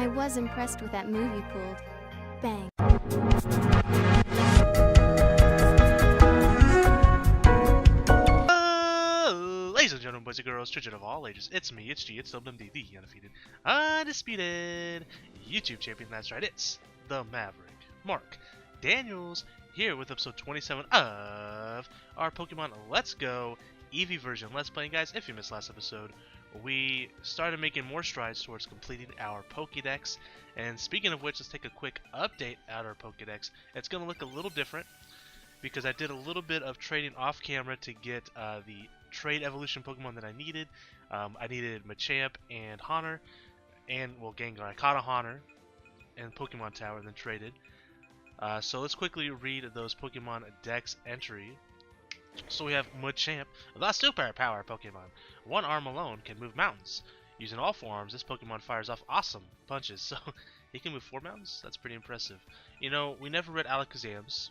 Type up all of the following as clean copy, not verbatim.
I was impressed with that move you pulled. Bang. Ladies and gentlemen, boys and girls, children of all ages, it's me, it's G, it's WMD, the undefeated, undisputed YouTube champion. That's right, it's the Maverick, Mark Daniels, here with episode 27 of our Pokemon Let's Go Eevee version Let's Play. Guys, if you missed last episode, we started making more strides towards completing our Pokedex. And speaking of which, let's take a quick update at our Pokedex. It's going to look a little different because I did a little bit of trading off camera to get the trade evolution Pokemon that I needed. I needed Machamp and Haunter, and well, Gengar. I caught a Haunter in Pokemon Tower and then traded. So let's quickly read those Pokemon Dex entry. So we have Machamp, the super power Pokemon. One arm alone can move mountains. Using all four arms, this Pokemon fires off awesome punches. So he can move 4 mountains? That's pretty impressive. You know, we never read Alakazam's.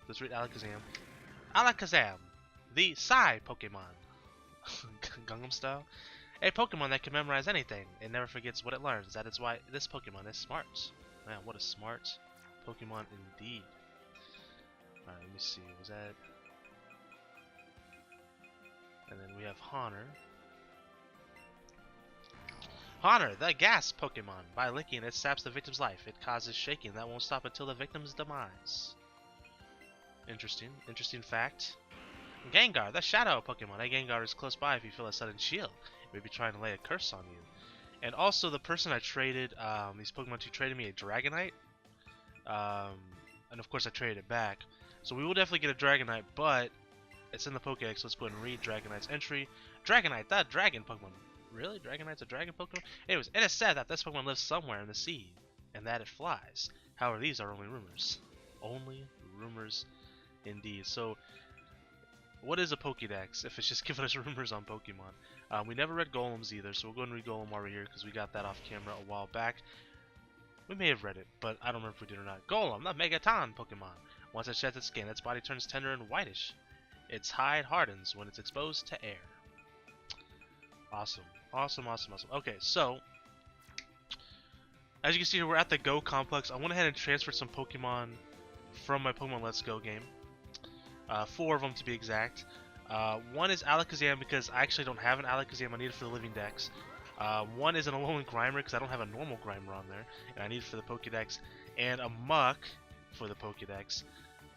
Let's read Alakazam. Alakazam, the Psy Pokemon. Gangnam Style. A Pokemon that can memorize anything. It never forgets what it learns. That is why this Pokemon is smart. Man, what a smart Pokemon indeed. Alright, let me see. Was that... And then we have Haunter. Haunter, the gas Pokemon. By licking, it saps the victim's life. It causes shaking that won't stop until the victim's demise. Interesting fact. Gengar, the shadow Pokemon. A Gengar is close by if you feel a sudden chill. It may be trying to lay a curse on you. And also, the person I traded, these Pokemon who traded me a Dragonite. And of course, I traded it back. So we will definitely get a Dragonite, but it's in the Pokedex, so let's go ahead and read Dragonite's entry. Dragonite, the dragon Pokemon. Really? Dragonite's a dragon Pokemon? Anyways, it is said that this Pokemon lives somewhere in the sea, and that it flies. However, these are only rumors. Only rumors indeed. So, what is a Pokedex if it's just giving us rumors on Pokemon? We never read Golem's either, so we'll go and read Golem while we're here, because we got that off camera a while back. We may have read it, but I don't remember if we did or not. Golem, the Megaton Pokemon. Once it sheds its skin, its body turns tender and whitish. Its hide hardens when it's exposed to air. Awesome. Okay, so as you can see here, we're at the Go Complex. I went ahead and transferred some Pokemon from my Pokemon Let's Go game. 4 of them to be exact. One is Alakazam because I actually don't have an Alakazam. I need it for the Living Dex. One is an Alolan Grimer because I don't have a normal Grimer on there, and I need it for the Pokedex. And a Muck for the Pokedex.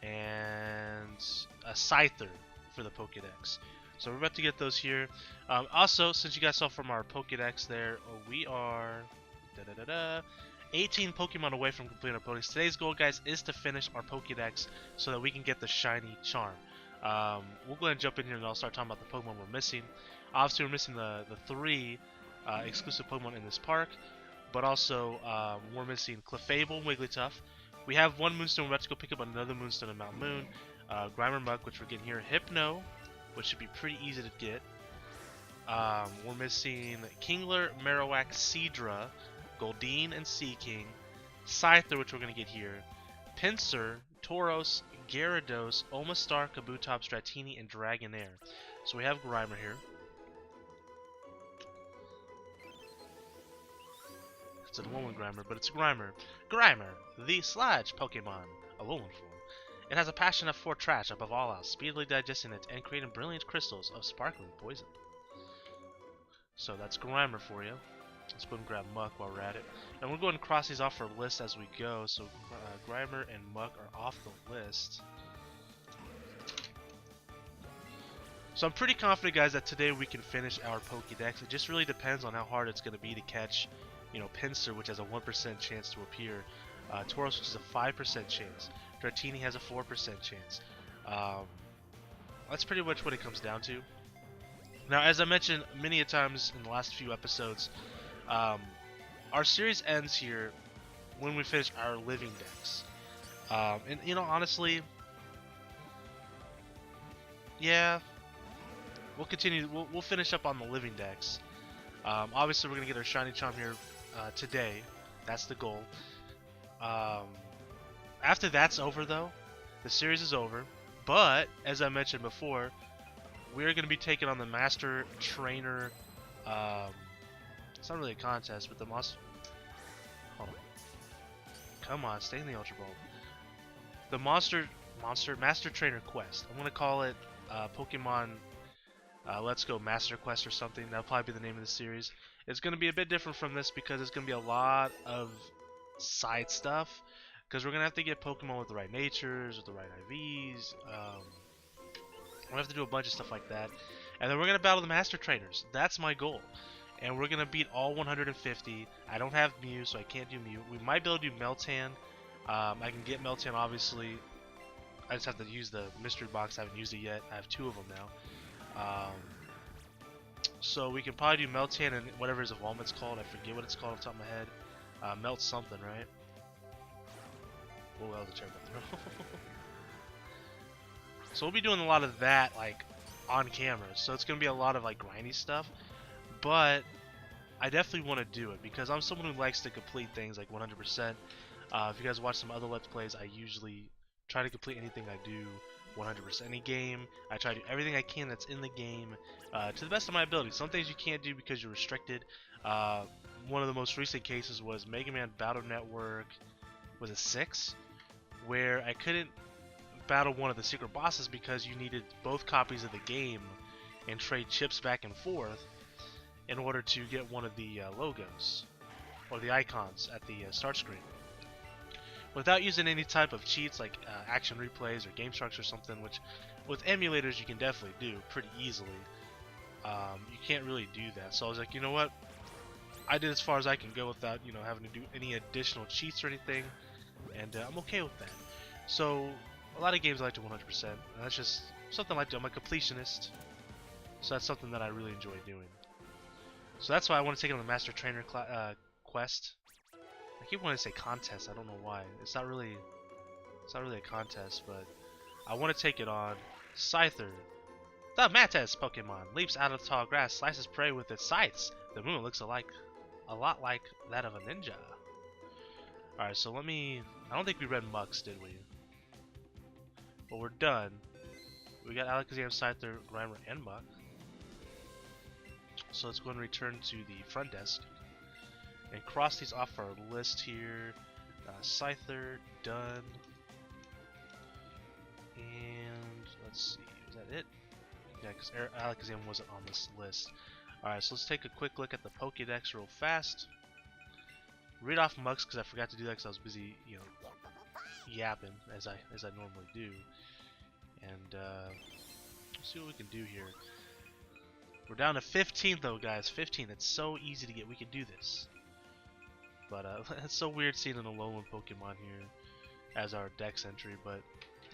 And a Scyther for the Pokedex. So we're about to get those here. Also, since you guys saw from our Pokedex there, we are 18 Pokemon away from completing our Pokedex. Today's goal, guys, is to finish our Pokedex so that we can get the shiny charm. We'll go ahead and jump in here and I'll start talking about the Pokemon we're missing. Obviously, we're missing the 3 exclusive Pokemon in this park, but also we're missing Clefable, Wigglytuff. We have 1 Moonstone. We're about to go pick up another Moonstone in Mount Moon. Grimer, Muck, which we're getting here. Hypno, which should be pretty easy to get. We're missing Kingler, Marowak, Seadra, Goldeen, and Seaking. Scyther, which we're going to get here. Pinsir, Tauros, Gyarados, Omastar, Kabutops, Dratini, and Dragonair. So we have Grimer here. It's an Alolan Grimer, but it's Grimer. Grimer, the Sludge Pokemon, Alolan form. It has a passion for trash above all else, speedily digesting it and creating brilliant crystals of sparkling poison. So that's Grimer for you. Let's go and grab Muck while we're at it. And we'll go ahead and cross these off our list as we go. So Grimer and Muck are off the list. So I'm pretty confident, guys, that today we can finish our Pokedex. It just really depends on how hard it's going to be to catch, you know, Pinsir, which has a 1% chance to appear. Tauros, which is a 5% chance. Dratini has a 4% chance. That's pretty much what it comes down to. Now, as I mentioned many a times in the last few episodes, our series ends here when we finish our Living Dex. And, you know, honestly, yeah, we'll continue. We'll finish up on the Living Dex. Obviously, we're going to get our Shiny Charm here today. That's the goal. After that's over, though, the series is over. But, as I mentioned before, we're going to be taking on the Master Trainer. It's not really a contest, but the Hold on. Come on, stay in the Ultra Ball. The Master Trainer Quest. I'm gonna call it Pokemon Let's Go Master Quest or something. That'll probably be the name of the series. It's gonna be a bit different from this because it's gonna be a lot of side stuff. Because we're gonna have to get Pokemon with the right natures, with the right IVs. We're gonna have to do a bunch of stuff like that, and then we're gonna battle the Master Trainers. That's my goal. And we're gonna beat all 150. I don't have Mew, so I can't do Mew. We might be able to do Meltan. I can get Meltan, obviously. I just have to use the mystery box. I haven't used it yet. I have 2 of them now. So we can probably do Meltan and whatever his evolvement's called. I forget what it's called off the top of my head. Melt something, right? Oh, that was a terrible throw. So we'll be doing a lot of that, like, on camera. So it's gonna be a lot of like grindy stuff. But I definitely want to do it because I'm someone who likes to complete things like 100%. If you guys watch some other Let's Plays, I usually try to complete anything I do 100%. Any game, I try to do everything I can that's in the game to the best of my ability. Some things you can't do because you're restricted. One of the most recent cases was Mega Man Battle Network, was it 6? Where I couldn't battle one of the secret bosses because you needed both copies of the game and trade chips back and forth in order to get one of the logos or the icons at the start screen without using any type of cheats like action replays or game structure or something, which with emulators you can definitely do pretty easily. You can't really do that, so I was like, you know what, I did as far as I can go without having to do any additional cheats or anything, and I'm okay with that. So a lot of games I like to 100%, and that's just something I like to do. I'm a completionist, so that's something that I really enjoy doing. So that's why I want to take it on the Master Trainer quest. I keep wanting to say contest. I don't know why. It's not really a contest, but I want to take it on. Scyther, the Mantis Pokemon, leaps out of the tall grass, slices prey with its scythes. The movement looks a lot like that of a ninja. All right, so let me. I don't think we read Mux, did we? But we're done. We got Alakazam, Scyther, Grimer, and Muk. So let's go and return to the front desk and cross these off our list here. Scyther, done. And let's see, was that it? Yeah, because Alakazam wasn't on this list. Alright, so let's take a quick look at the Pokedex real fast. Read off Mux because I forgot to do that because I was busy, yapping as I normally do. And let's see what we can do here. We're down to 15 though, guys. 15. It's so easy to get. We can do this. But it's so weird seeing an Alolan Pokemon here as our Dex entry, but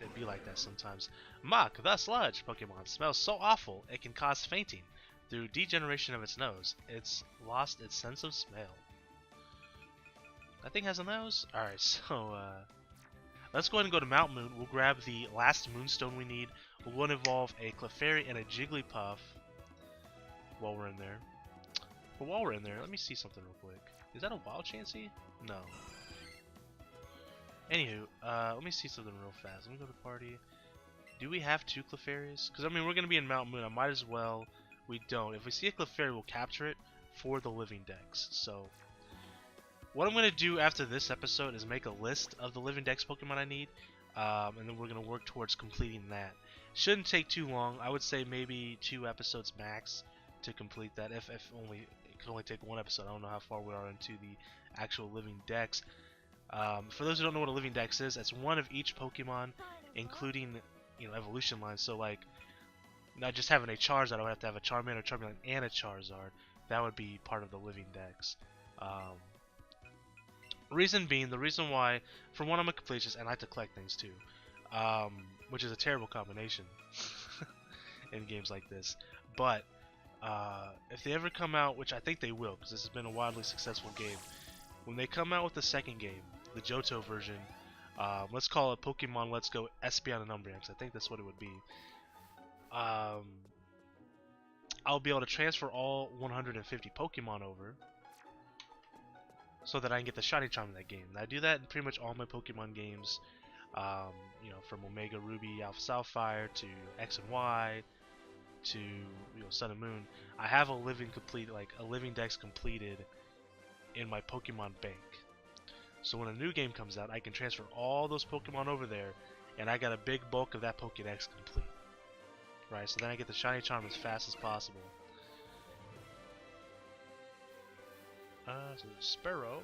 it'd be like that sometimes. Muk, the Sludge Pokemon, smells so awful it can cause fainting. Through degeneration of its nose, it's lost its sense of smell. That thing has a nose? Alright, so let's go ahead and go to Mount Moon. We'll grab the last Moonstone we need. We'll go and evolve a Clefairy and a Jigglypuff while we're in there. But while we're in there, let me see something real quick. Is that a Wild Chansey? No. Anywho, let me see something real fast. Let me go to party. Do we have 2 Clefairies? Because, I mean, we're going to be in Mount Moon. I might as well. We don't. If we see a Clefairy, we'll capture it for the living Dex. So, what I'm going to do after this episode is make a list of the living Dex Pokemon I need. And then we're going to work towards completing that. Shouldn't take too long. I would say maybe 2 episodes max to complete that. If only it could only take 1 episode. I don't know how far we are into the actual living Dex. For those who don't know what a living Dex is, it's one of each Pokemon, including evolution lines. So like, not just having a Charizard, I would have to have a Charmander, Charmeleon, and a Charizard. That would be part of the living Dex. Reason being, the reason why, for one, I'm a completionist and I like to collect things too, which is a terrible combination in games like this. But if they ever come out, which I think they will, because this has been a wildly successful game, when they come out with the second game, the Johto version, let's call it Pokemon Let's Go Espeon and Umbreon, because I think that's what it would be. I'll be able to transfer all 150 Pokemon over so that I can get the Shiny Charm in that game. And I do that in pretty much all my Pokemon games, from Omega Ruby, Alpha Sapphire to X and Y to Sun and Moon. I have a living Dex completed in my Pokemon bank. So when a new game comes out, I can transfer all those Pokemon over there, and I got a big bulk of that Pokedex complete. Right, so then I get the Shiny Charm as fast as possible. So Sparrow.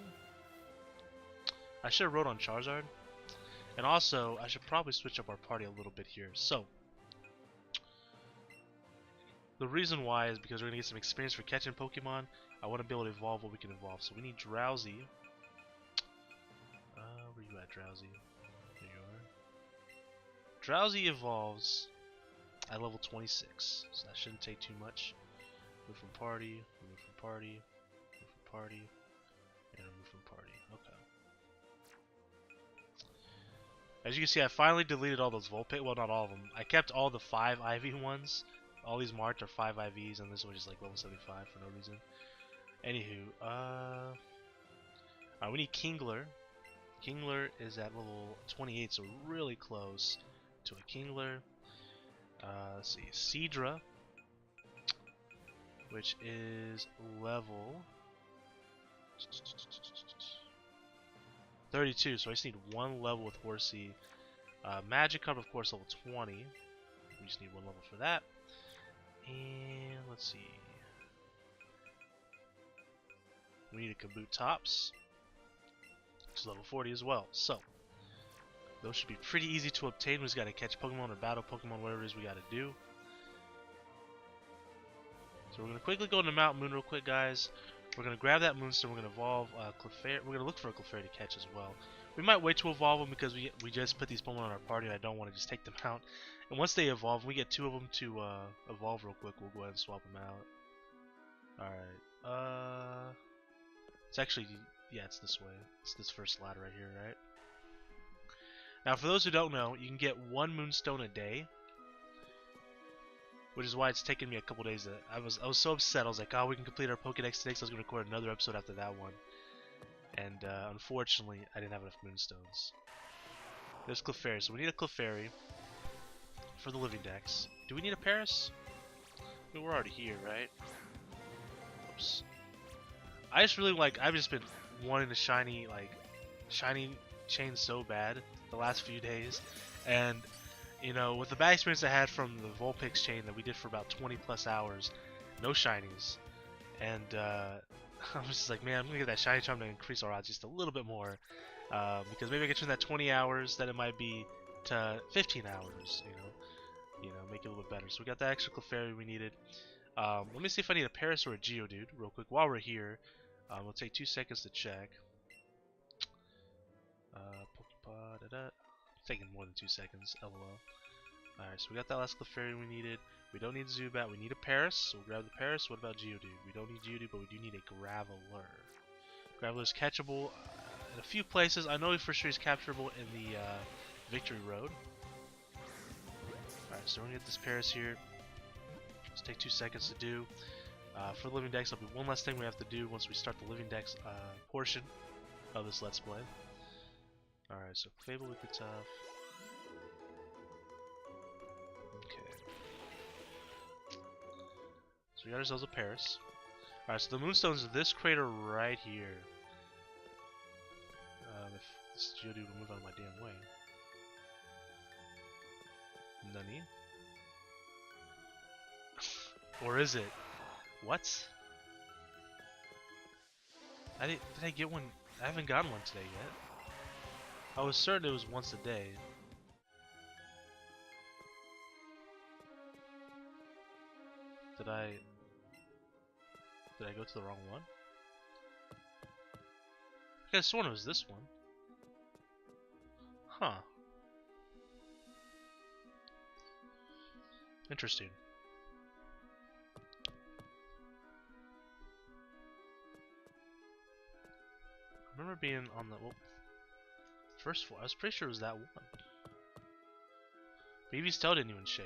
I should have rode on Charizard. And also, I should probably switch up our party a little bit here. So, the reason why is because we're going to get some experience for catching Pokemon. I want to be able to evolve what we can evolve. So we need Drowsy. Where you at, Drowsy? There you are. Drowsy evolves at level 26. So that shouldn't take too much. Move from party, remove from party, move from party, and remove from party. Okay. As you can see, I finally deleted all those Vulpix. Well, not all of them. I kept all the 5 IV ones. All these marked are 5 IVs, and this one is like level 75 for no reason. Anywho, we need Kingler. Kingler is at level 28, so really close to a Kingler. Let's see, Seadra, which is level 32, so I just need one level with Horsey. Magikarp, of course, level 20. We just need one level for that. And let's see. We need a Kabutops, which is level 40 as well. So, those should be pretty easy to obtain. We just gotta catch Pokemon or battle Pokemon, whatever it is we gotta do. So we're gonna quickly go into Mount Moon real quick, guys. We're gonna grab that Moonstone. We're gonna evolve Clefairy. We're gonna look for a Clefairy to catch as well. We might wait to evolve them because we just put these Pokemon on our party, and I don't want to just take them out. And once they evolve, we get 2 of them to evolve real quick. We'll go ahead and swap them out. All right. It's actually, yeah, it's this way. It's this first ladder right here, right? Now, for those who don't know, you can get 1 Moonstone a day, which is why it's taken me a couple days. I was so upset. I was like, oh, we can complete our Pokedex today, so I was gonna record another episode after that one. And unfortunately, I didn't have enough Moonstones. There's Clefairy, so we need a Clefairy for the Living Dex. Do we need a Paris? I mean, we're already here, right? Oops. I just really like. I've just been wanting to shiny chain so bad the last few days, and you know, with the bad experience I had from the Vulpix chain that we did for about 20 plus hours, no shinies, and I was just like, man, I'm gonna get that shiny charm to increase our odds just a little bit more, because maybe I can turn that 20 hours that it might be to 15 hours, you know, make it a little bit better. So we got that extra Clefairy we needed. Let me see if I need a Paris or a Geodude real quick while we're here. We'll take 2 seconds to check. Pokepod, it's taking more than 2 seconds, lol. Alright, so we got that last Clefairy we needed. We don't need Zubat, we need a Paris, so we'll grab the Paris. What about Geodude? We don't need Geodude, but we do need a Graveler. Graveler is catchable in a few places. I know for sure he's capturable in the Victory Road. Alright, so we're gonna get this Paris here. Let's take 2 seconds to do. For the Living Dex, there'll be one last thing we have to do once we start the Living Dex portion of this Let's Play. Alright, so Fable with the tough. Okay. So we got ourselves a Paris. Alright, so the Moonstone's in this crater right here. If this Geodude will move out of my damn way. Nani? Or is it? What? Did I get one? I haven't gotten one today yet. I was certain it was once a day. Did I go to the wrong one? I could have sworn it was this one. Huh. Interesting. I remember being on the first floor. I was pretty sure it was that one. But Eevee's tail didn't even shake.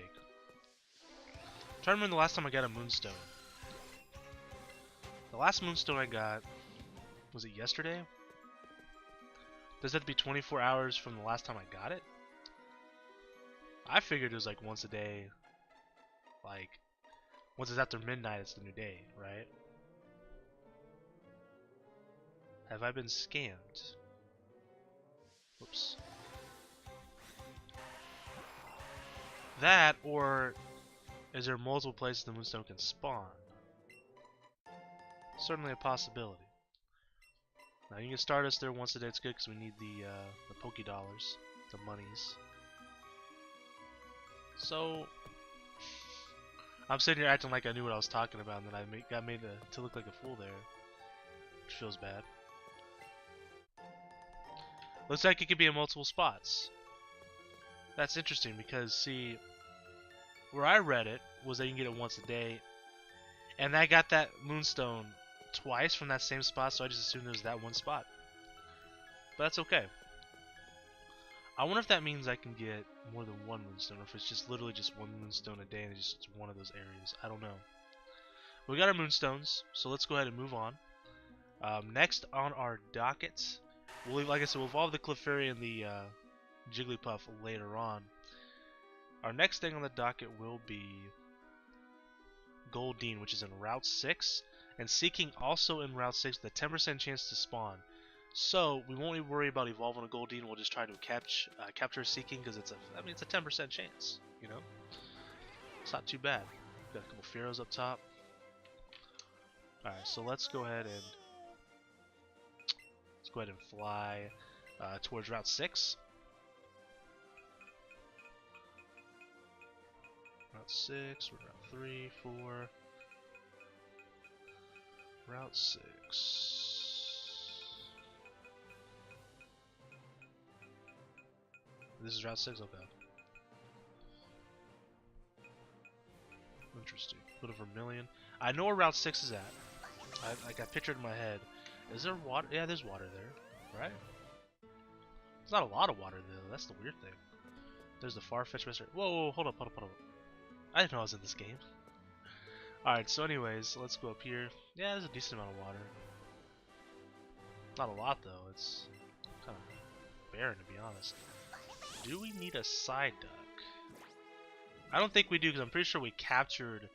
I'm trying to remember the last time I got a Moonstone. The last Moonstone I got, was it yesterday? Does that have to be 24 hours from the last time I got it? I figured it was like once a day. Like, once it's after midnight, it's the new day, right? Have I been scammed? Whoops. That, or is there multiple places the Moonstone can spawn? Certainly a possibility. Now you can start us there once a day. It's good because we need the Poke Dollars, the monies. So I'm sitting here acting like I knew what I was talking about, and then I got made to look like a fool there, which feels bad. Looks like it could be in multiple spots. That's interesting because, see, where I read it was that you can get it once a day, and I got that Moonstone twice from that same spot, so I just assumed it was that one spot. But that's okay. I wonder if that means I can get more than one Moonstone, or if it's just literally just one Moonstone a day and it's just one of those areas. I don't know. We got our Moonstones, so let's go ahead and move on. Next on our docket, like I said, we'll evolve the Clefairy and the Jigglypuff later on. Our next thing on the docket will be Goldeen, which is in Route 6, and Seeking also in Route 6 with a 10% chance to spawn. So we won't even worry about evolving a Goldeen. We'll just try to capture Seeking because it's a 10% chance. You know, it's not too bad. Got a couple Fearos up top. All right, so let's go ahead and fly towards Route 6. Route 6, Route 3, 4. Route 6. This is Route 6, okay. Interesting. A bit over a million. I know where Route 6 is at. I pictured in my head. Is there water? Yeah, there's water there, right? There's not a lot of water though. That's the weird thing. There's the far-fetched restaurant. Whoa, hold up. I didn't know I was in this game. Alright, so anyways, let's go up here. Yeah, there's a decent amount of water. Not a lot though. It's kind of barren to be honest. Do we need a side duck? I don't think we do because I'm pretty sure we captured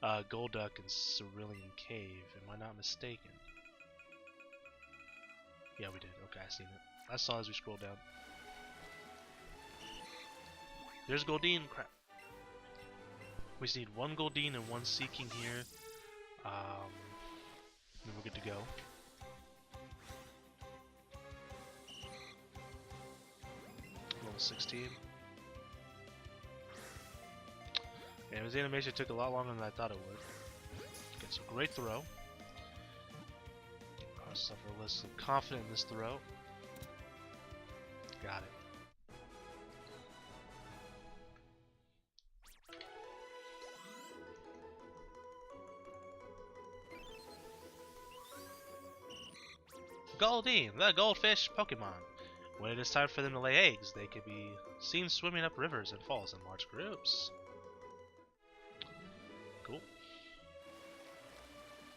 Golduck in Cerulean Cave. Am I not mistaken? Yeah, we did. Okay, I seen it. I saw as we scrolled down. There's Goldeen. Crap. We just need one Goldeen and one Seeking here. Then we're good to go. Level 16. Yeah, his animation took a lot longer than I thought it would. Okay, so great throw. Sufferless, confident in this throw. Got it. Goldeen, the goldfish Pokemon. When it is time for them to lay eggs, they can be seen swimming up rivers and falls in large groups. Cool.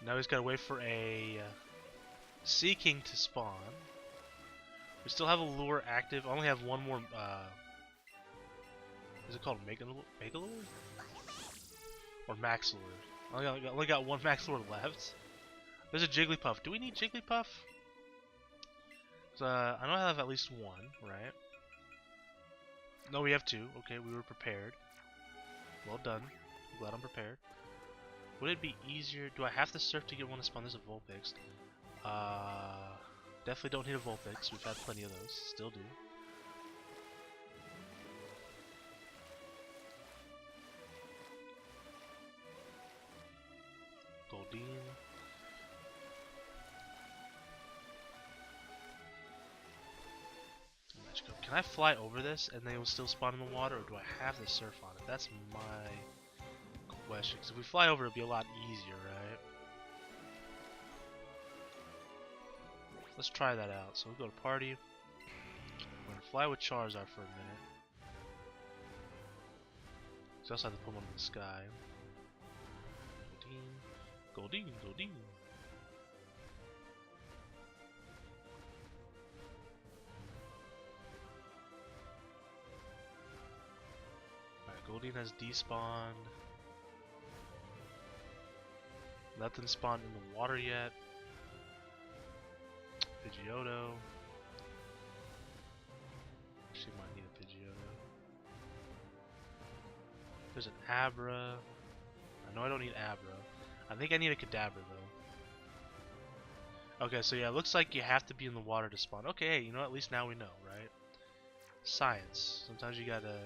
Now he's got to wait for a Seeking to spawn. We still have a lure active. I only have one more. Is it called Megalure? Or Max Lure? I only got one Max Lure left. There's a Jigglypuff. Do we need Jigglypuff? I know I have at least one, right? No, we have two. Okay, we were prepared. Well done. I'm glad I'm prepared. Would it be easier? Do I have to surf to get one to spawn? There's a Vulpix. Definitely don't need a Vulpix. We've had plenty of those. Still do. Goldeen. Can I fly over this and they will still spawn in the water, or do I have to surf on it? That's my question. Because if we fly over, it'll be a lot easier, right? Let's try that out. So we'll go to party. We're going to fly with Charizard for a minute. So I also have to put one in the sky. Goldeen, Goldeen, Goldeen. Goldeen has despawned. Nothing spawned in the water yet. Pidgeotto. There's an Abra. I know I don't need Abra. I think I need a Kadabra though. Okay, so yeah, it looks like you have to be in the water to spawn. Okay, hey, you know, at least now we know, right? Science. Sometimes you gotta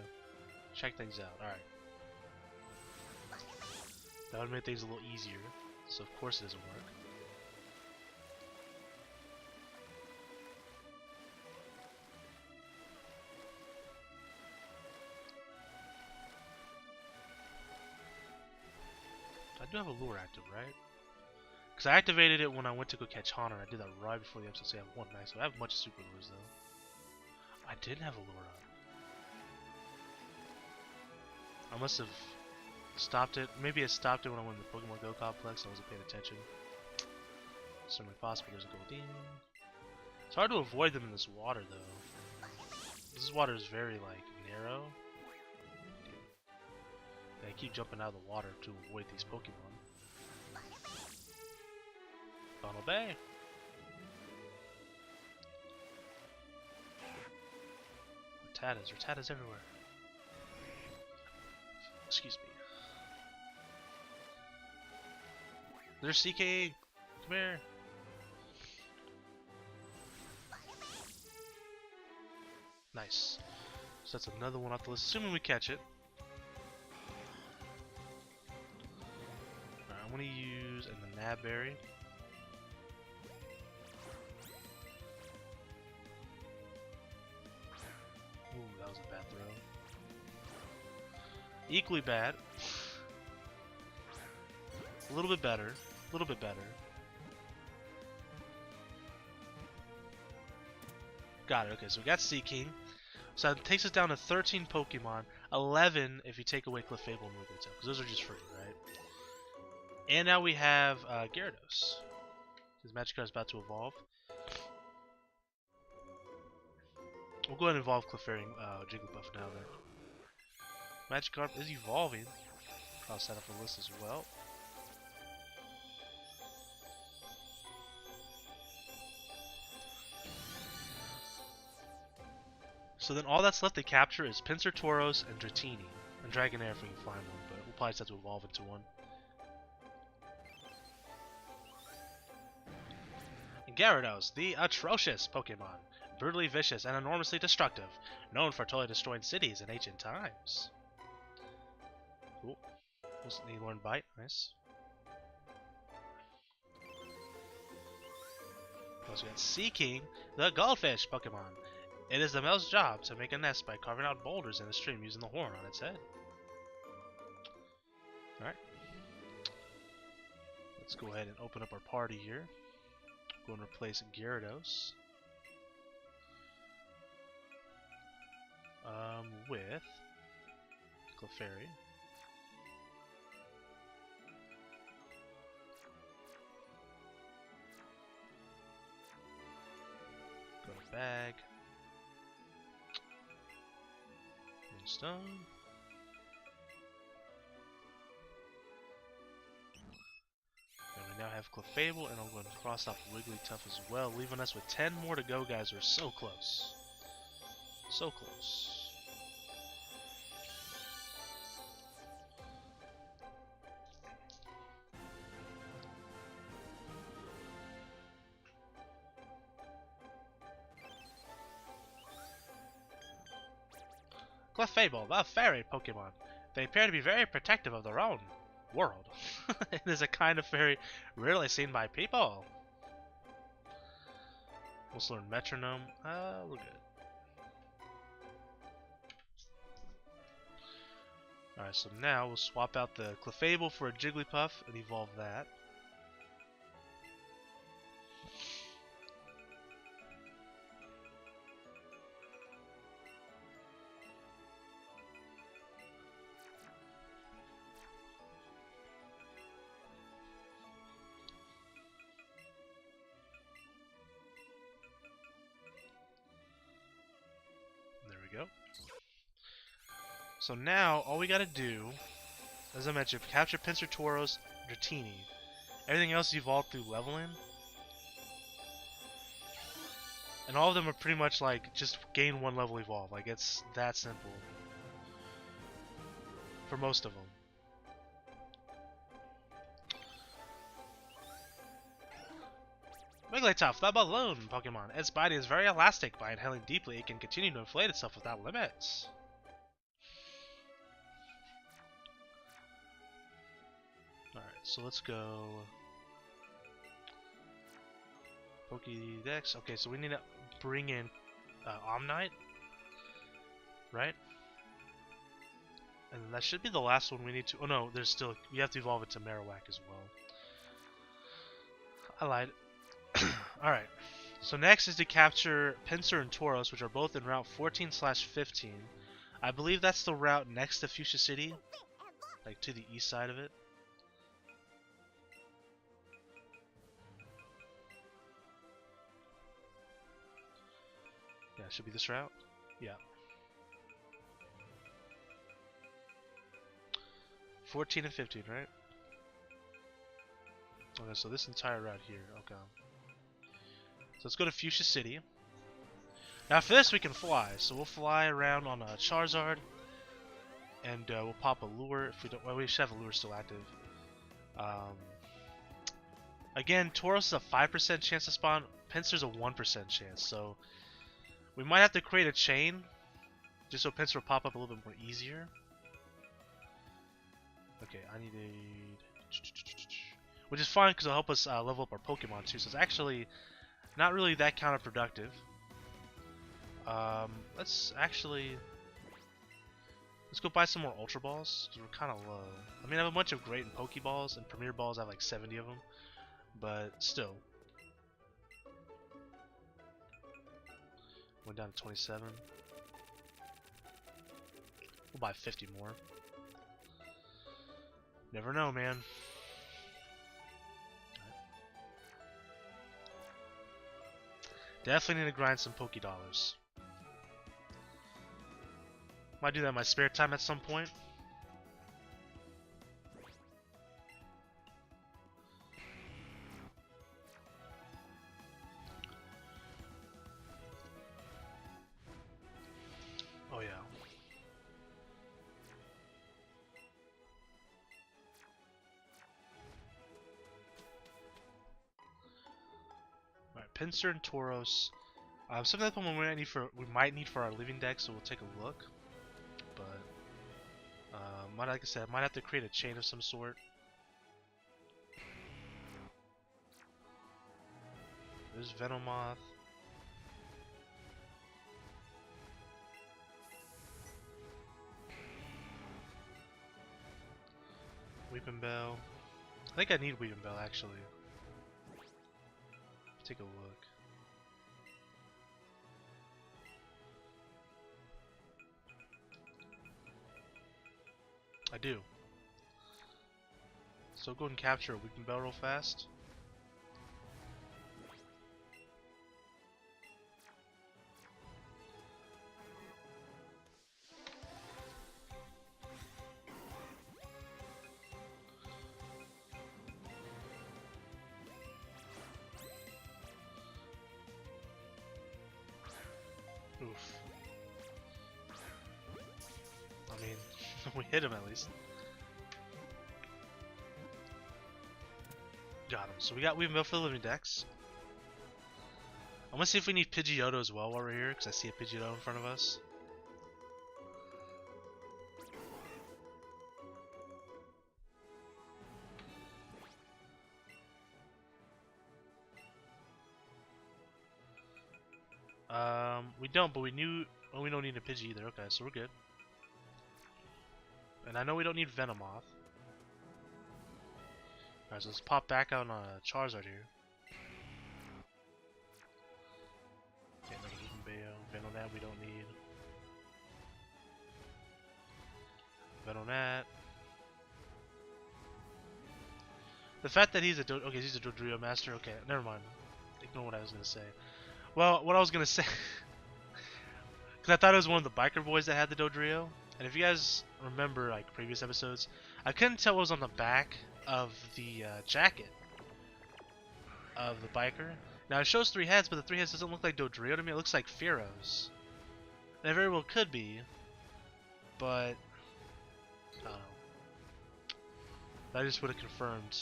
check things out. Alright. That would make things a little easier. So of course it doesn't work. I do have a lure active, right? Because I activated it when I went to go catch Honor. I did that right before the episode, so I have one max. So I have a bunch of super lures though. I did have a lure on. I must have stopped it. Maybe I stopped it when I went to the Pokemon Go complex. I wasn't paying attention. Certainly possible. There's a Goldeen. It's hard to avoid them in this water though. This water is very like narrow. And I keep jumping out of the water to avoid these Pokemon. Funnel Bay. Rattatas. Rattatas everywhere. Excuse me. There's CK. Come here. Nice. So that's another one off the list, assuming we catch it. Alright, I'm gonna use the Nabberry. Ooh, that was a bad throw. Equally bad. A little bit better. A little bit better. Got it. Okay, so we got Seaking. So that takes us down to 13 Pokemon. 11 if you take away Clefable and Wigglytuff, because those are just free, right? And now we have Gyarados. His Magikarp is about to evolve. We'll go ahead and evolve Clefairy Jigglypuff now then. Magikarp is evolving. Cross that off the list as well. So then all that's left to capture is Pinsir Tauros and Dratini. And Dragonair if we can find one, but we'll probably just have to evolve into one. Gyarados, the atrocious Pokemon. Brutally vicious and enormously destructive. Known for totally destroying cities in ancient times. Cool. He learned Bite. Nice. Also got Seaking, the Goldfish Pokemon. It is the male's job to make a nest by carving out boulders in a stream using the horn on its head. Alright. Let's go ahead and open up our party here. Go and replace Gyarados. With Clefairy. Go to bag. Stone. And we now have Clefable, and I'm going to cross off Wigglytuff as well, leaving us with 10 more to go, guys. We're so close. So close. Clefable, the fairy Pokemon. They appear to be very protective of their own world. It is a kind of fairy rarely seen by people. Let's learn Metronome. We're good. Alright, so now we'll swap out the Clefable for a Jigglypuff and evolve that. Go. So now all we gotta do, as I mentioned, capture Pinsir Tauros, Dratini. Everything else evolved through leveling. And all of them are pretty much like just gain one level evolve. Like it's that simple. for most of them. Wigglytuff, the balloon Pokemon. Its body is very elastic. By inhaling deeply, it can continue to inflate itself without limits. Alright, so let's go... Pokedex. Okay, so we need to bring in Omnite, right? And that should be the last one we need to... Oh no, there's still... We have to evolve it to Marowak as well. I lied. Alright, so next is to capture Pinsir and Tauros, which are both in Route 14/15. I believe that's the route next to Fuchsia City, like to the east side of it. Yeah, it should be this route. Yeah. 14 and 15, right? Okay, so this entire route here. Okay. So let's go to Fuchsia City. Now for this we can fly, so we'll fly around on a Charizard, and we'll pop a lure if we don't. Well, we should have a lure still active. Again, Tauros is a 5% chance to spawn. Pinsir's a 1% chance, so we might have to create a chain just so Pinsir will pop up a little bit more easier. Okay, I need a, which is fine because it'll help us level up our Pokemon too. So it's actually not really that counterproductive. Let's go buy some more Ultra Balls because we're kind of low. I mean, I have a bunch of Great and Pokeballs, and Premier Balls. I have like 70 of them, but still. Went down to 27. We'll buy 50 more. Never know, man. Definitely need to grind some Poké Dollars. Might do that in my spare time at some point. Oh yeah. Alright, Pinsir and Tauros. Some of that Pokemon we might need for our living deck, so we'll take a look. But like I said, I might have to create a chain of some sort. There's Venomoth. Weeping Bell. I think I need Weeping Bell actually. Take a look. I do. So go and capture a Weeping Bell real fast. Oof. I mean, we hit him at least. Got him. So we have Bell for the living decks. I'm gonna see if we need Pidgeotto as well while we're here, because I see a Pidgeotto in front of us. We don't, but we don't need a Pidgey either. Okay, so we're good. And I know we don't need Venomoth. Alright, so let's pop back out on a Charizard here. Okay, another Weepinbell. Venonat we don't need. Venonat. The fact that he's a he's a Dodrio Master. Okay, never mind. Ignore what I was gonna say. Well, what I was gonna say, because I thought it was one of the biker boys that had the Dodrio, and if you guys remember like previous episodes, I couldn't tell what was on the back of the jacket of the biker. Now it shows 3 heads, but the 3 heads doesn't look like Dodrio to me. It looks like Fearows. And it very well could be, but I don't know. That just would have confirmed.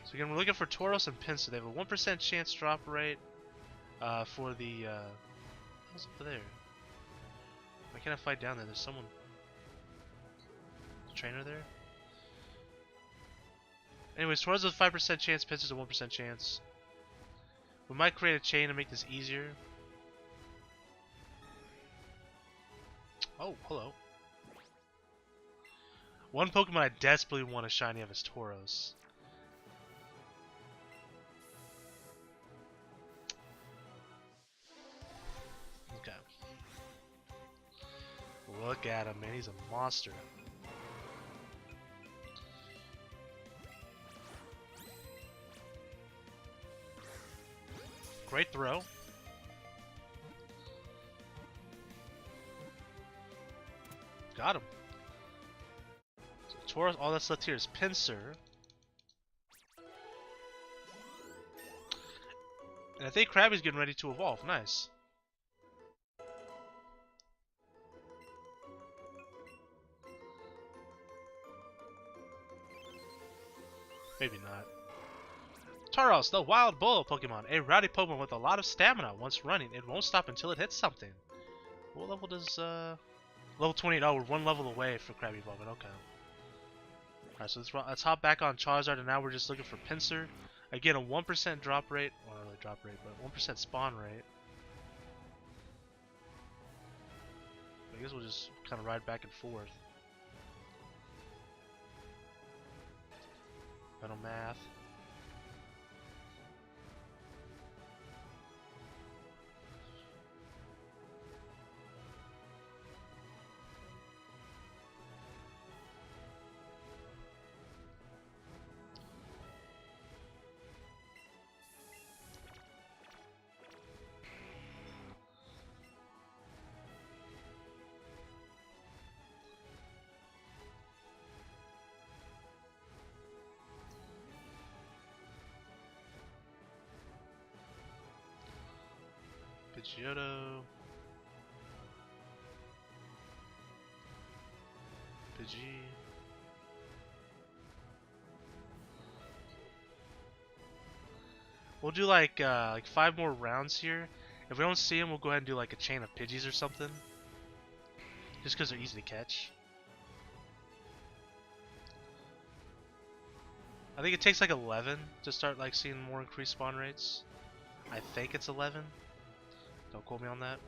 So again, we're looking for Tauros and Pinsir. They have a 1% chance drop rate for the. What's up there? Why can't I fight down there? There's someone. Trainer there? Anyways, Tauros has a 5% chance, Pinsir's a 1% chance. We might create a chain to make this easier. Oh, hello. One Pokemon I desperately want a shiny of is Tauros. Okay. Look at him, man. He's a monster. Great throw. Got him. So Tauros, all that's left here is Pinsir. And I think Krabby's getting ready to evolve. Nice. Maybe not. Tauros, the wild bull Pokemon. A rowdy Pokemon with a lot of stamina. Once running, it won't stop until it hits something. What level does, Level 28. Oh, we're one level away for Krabby evolving. Okay. Alright, so let's hop back on Charizard, and now we're just looking for Pinsir. Again, a 1% drop rate. Well, not really drop rate, but 1% spawn rate. I guess we'll just kind of ride back and forth. Mental math. Pidgeotto. Pidgey. We'll do like 5 more rounds here. If we don't see him, we'll go ahead and do like a chain of Pidgeys or something. Just because they're easy to catch. I think it takes like 11 to start like seeing more increased spawn rates. I think it's 11. Don't quote me on that.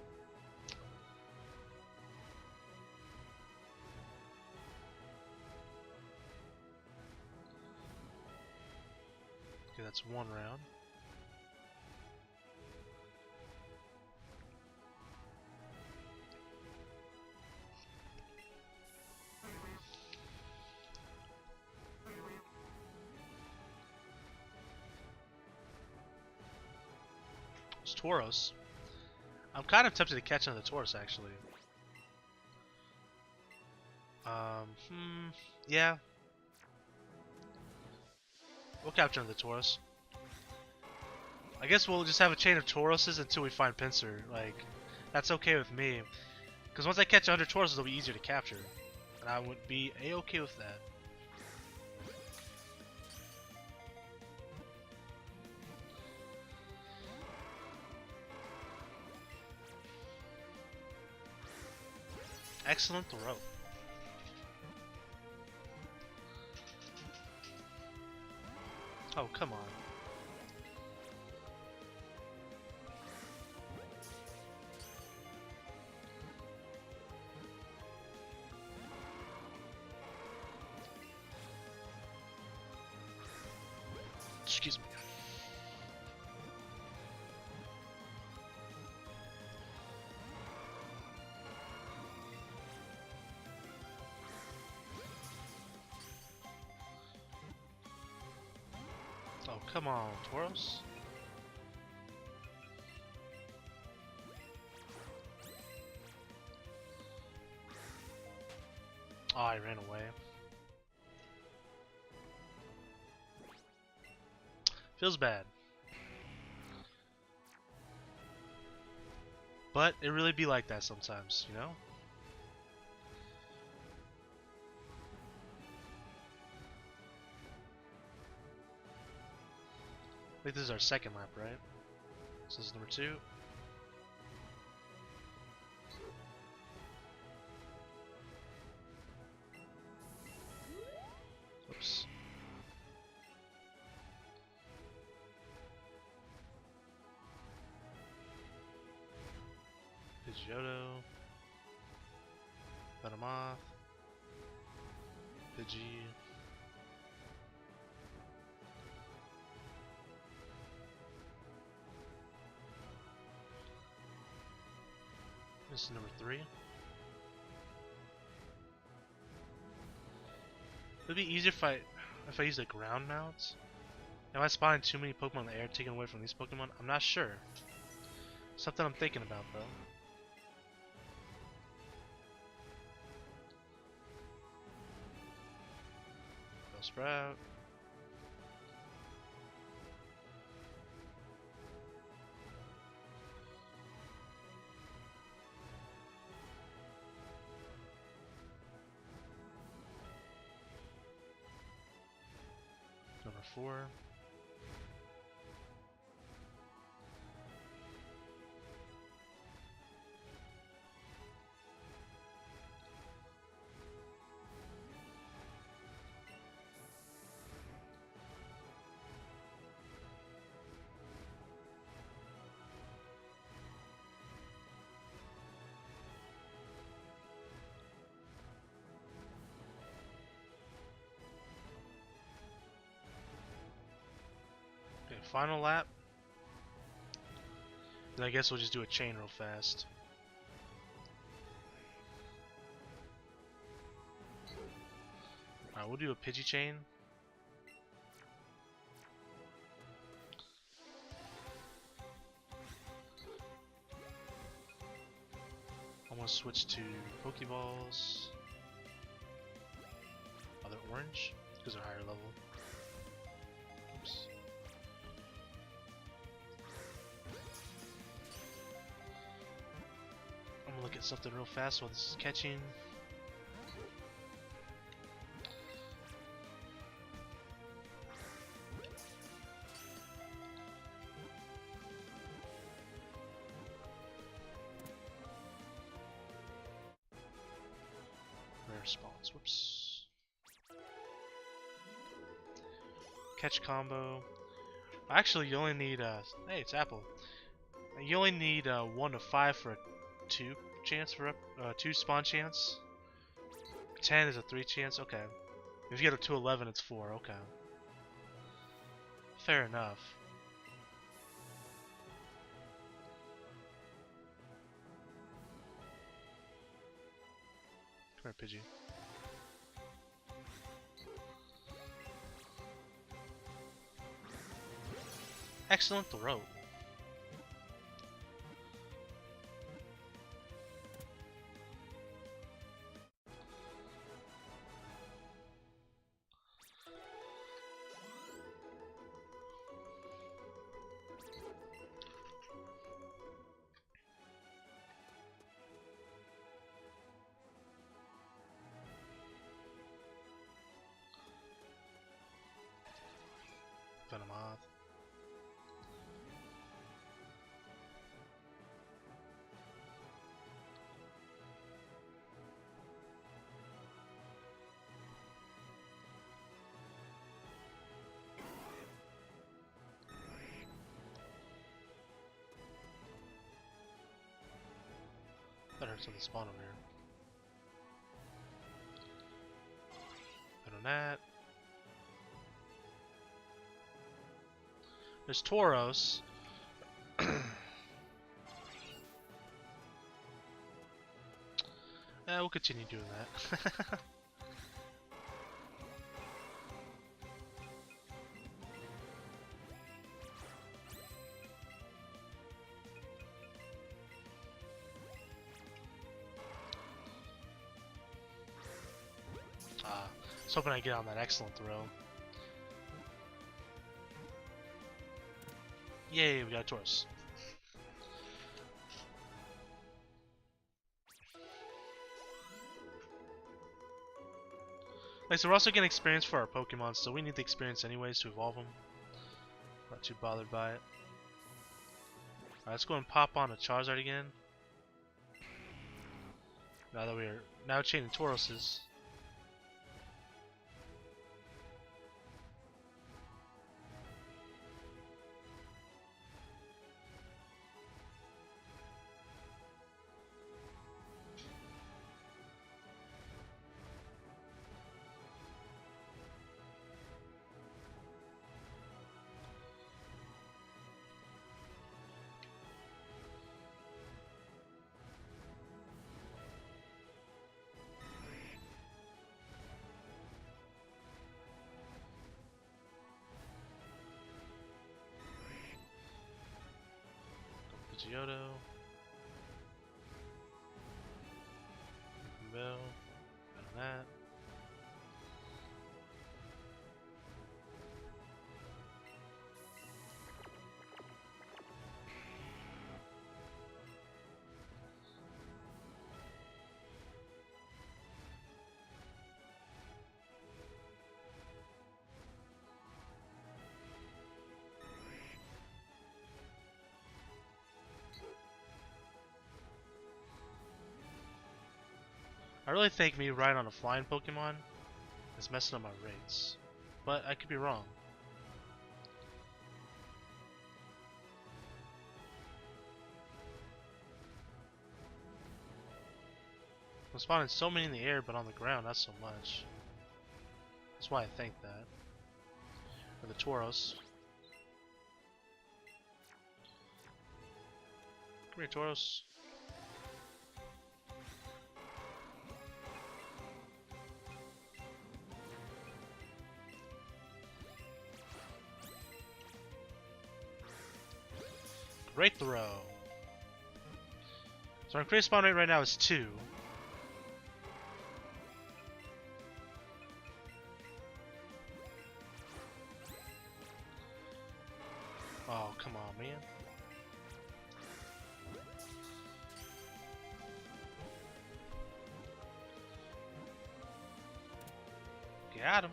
Okay, that's one round. It's Tauros. I'm kind of tempted to catch another Tauros, actually. Yeah. We'll capture another Tauros. I guess we'll just have a chain of Tauroses until we find Pinsir. Like, that's okay with me. Because once I catch 100 Tauruses, it'll be easier to capture. And I would be a-okay with that. Excellent throw. Oh, come on. Excuse me. Oh, come on, Tauros. Oh, I ran away. Feels bad. But it really be like that sometimes, you know? think this is our second lap, right? So this is number 2. Oops. Pidgeotto. Venomoth. Pidgey. This is number 3. It'd be easier if I use the ground mounts. Am I spawning too many Pokemon in the air, taking away from these Pokemon? I'm not sure. Something I'm thinking about though. Sprout. Number 4. Okay, final lap. Then I guess we'll just do a chain real fast. Alright, we'll do a Pidgey chain. I'm gonna switch to Pokeballs. Oh, they're orange? Because they're higher level. Oops. I'm gonna look at something real fast while this is catching. Rare spawns, whoops. Catch combo. Actually, you only need, hey, it's Apple. You only need 1 to 5 for a 2 chance for 2 spawn chance. 10 is a 3 chance. Okay. If you get a 2 11, it's 4. Okay. Fair enough. Come here, Pidgey. Excellent throw. Venomoth. That hurts on the spawn over here. Better than that. There's Tauros. We'll continue doing that. I was hoping I get on that excellent throw. Yay, we got a Tauros. Like, so we're also getting experience for our Pokemon, so we need the experience anyways to evolve them. Not too bothered by it. Alright, let's go and pop on a Charizard again. Now that we are now chaining Tauroses. Pidgeotto. Bell. And that. I really think me riding on a flying Pokemon is messing up my rates, but I could be wrong. I'm spawning so many in the air, but on the ground not so much. That's why I think that. Or the Tauros. Come here, Tauros. Great throw. So our increased spawn rate right now is 2. Oh, come on, man. Got him.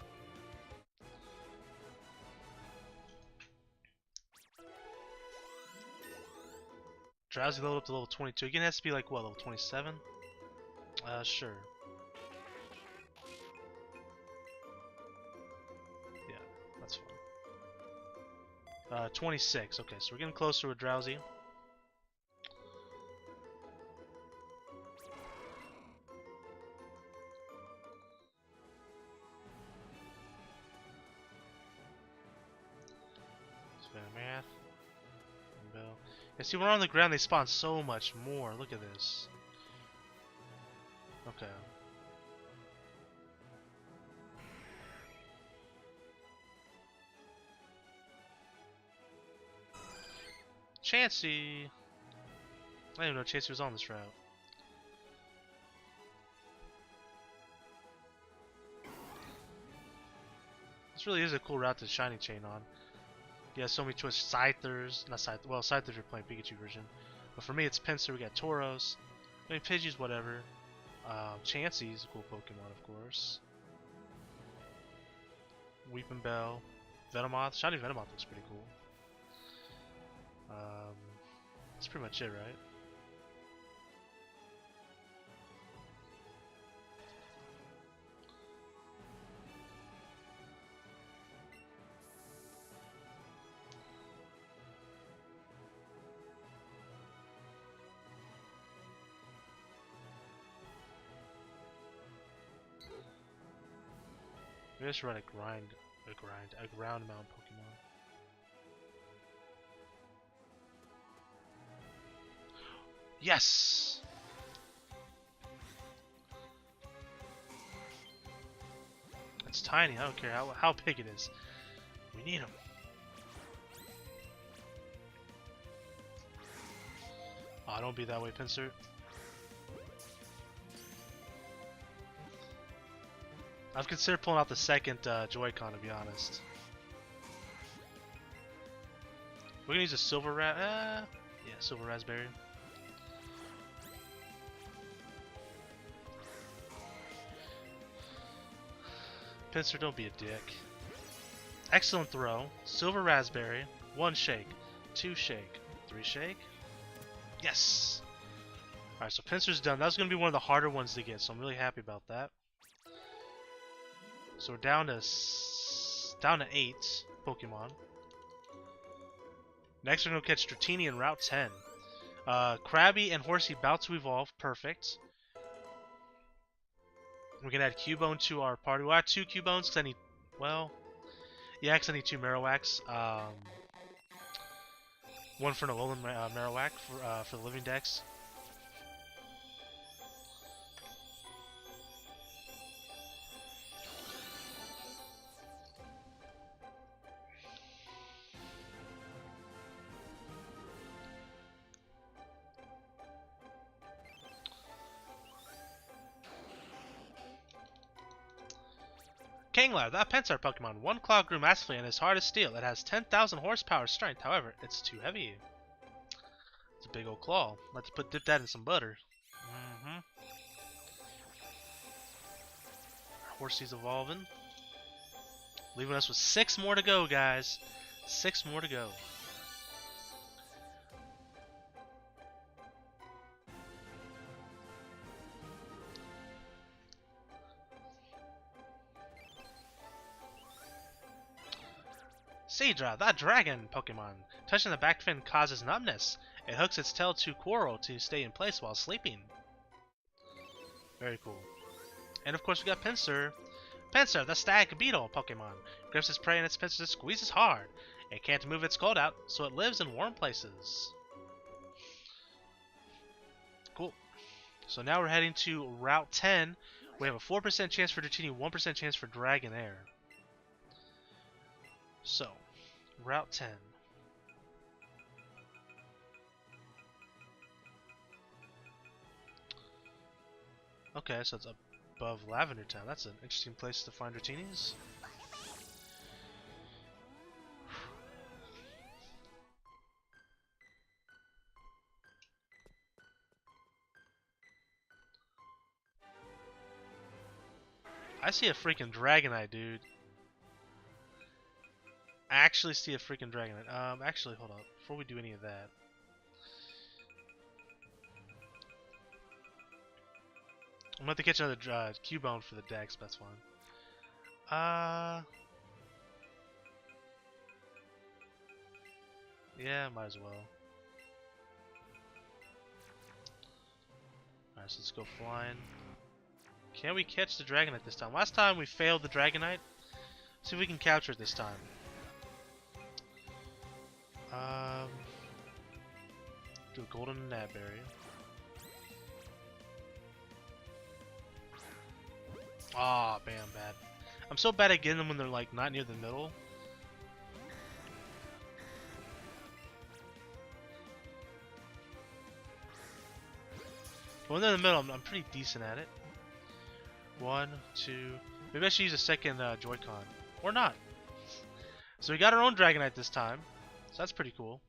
Drowsy leveled up to level 22. Again, it has to be like, what, level 27? Sure. Yeah, that's fine. 26. Okay, so we're getting closer with Drowsy. Math. Bell. Yeah, see, when we're on the ground, they spawn so much more. Look at this. Okay. Chansey! I didn't even know Chansey was on this route. This really is a cool route to Shiny Chain on. Yeah, so many choices. Scythers, not Scyther. Well, Scythers are playing Pikachu version, but for me it's Pinsir. We got Tauros. I mean, Pidgey's whatever. Chansey's a cool Pokemon, of course. Weeping Bell, Venomoth. Shiny Venomoth looks pretty cool. That's pretty much it, right? Maybe I should run a ground mount Pokemon. Yes! It's tiny, I don't care how big it is. We need him. Oh, don't be that way, Pinsir. I've considered pulling out the second Joy-Con, to be honest. We're gonna use a Silver yeah, Silver Raspberry. Pinsir, don't be a dick. Excellent throw. Silver Raspberry. 1 shake, 2 shake, 3 shake. Yes! Alright, so Pinsir's done. That was going to be one of the harder ones to get, so I'm really happy about that. So we're down to 8 Pokemon. Next we're going to catch Dratini in Route 10. Krabby and Horsey about to evolve. Perfect. We can add Cubone to our party. We'll add 2 Cubones because I need... Well... Yeah, because I need 2 Marowaks. One for an Alolan Marowak for the Living Dex. Kangler, that Pinsir Pokemon. One claw grew massively and is hard as steel. It has 10,000 horsepower strength. However, it's too heavy. It's a big old claw. Let's dip that in some butter. Horsey's evolving. Leaving us with 6 more to go, guys. 6 more to go. Seadra, that dragon Pokemon. Touching the back fin causes numbness. It hooks its tail to Quirrell to stay in place while sleeping. Very cool. And of course we got Pinsir. Pinsir, the stag beetle Pokemon. Grips its prey and its pincers squeezes hard. It can't move its cold out, so it lives in warm places. Cool. So now we're heading to Route 10. We have a 4% chance for Dratini, 1% chance for Dragonair. So, Route 10. Okay, so it's above Lavender Town. That's an interesting place to find Dratinis. I see a freaking Dragonite, dude. I actually see a freaking Dragonite. Actually, hold on. Before we do any of that. I'm going to have to catch another Cubone for the Dex, but that's fine. Yeah, might as well. Alright, so let's go flying. Can we catch the Dragonite this time? Last time we failed the Dragonite. See if we can capture it this time. Do a golden Nabberry. Ah, bam, bad. I'm so bad at getting them when they're like not near the middle. But when they're in the middle, I'm pretty decent at it. 1, 2. Maybe I should use a second Joy-Con. Or not. So we got our own Dragonite this time. So that's pretty cool.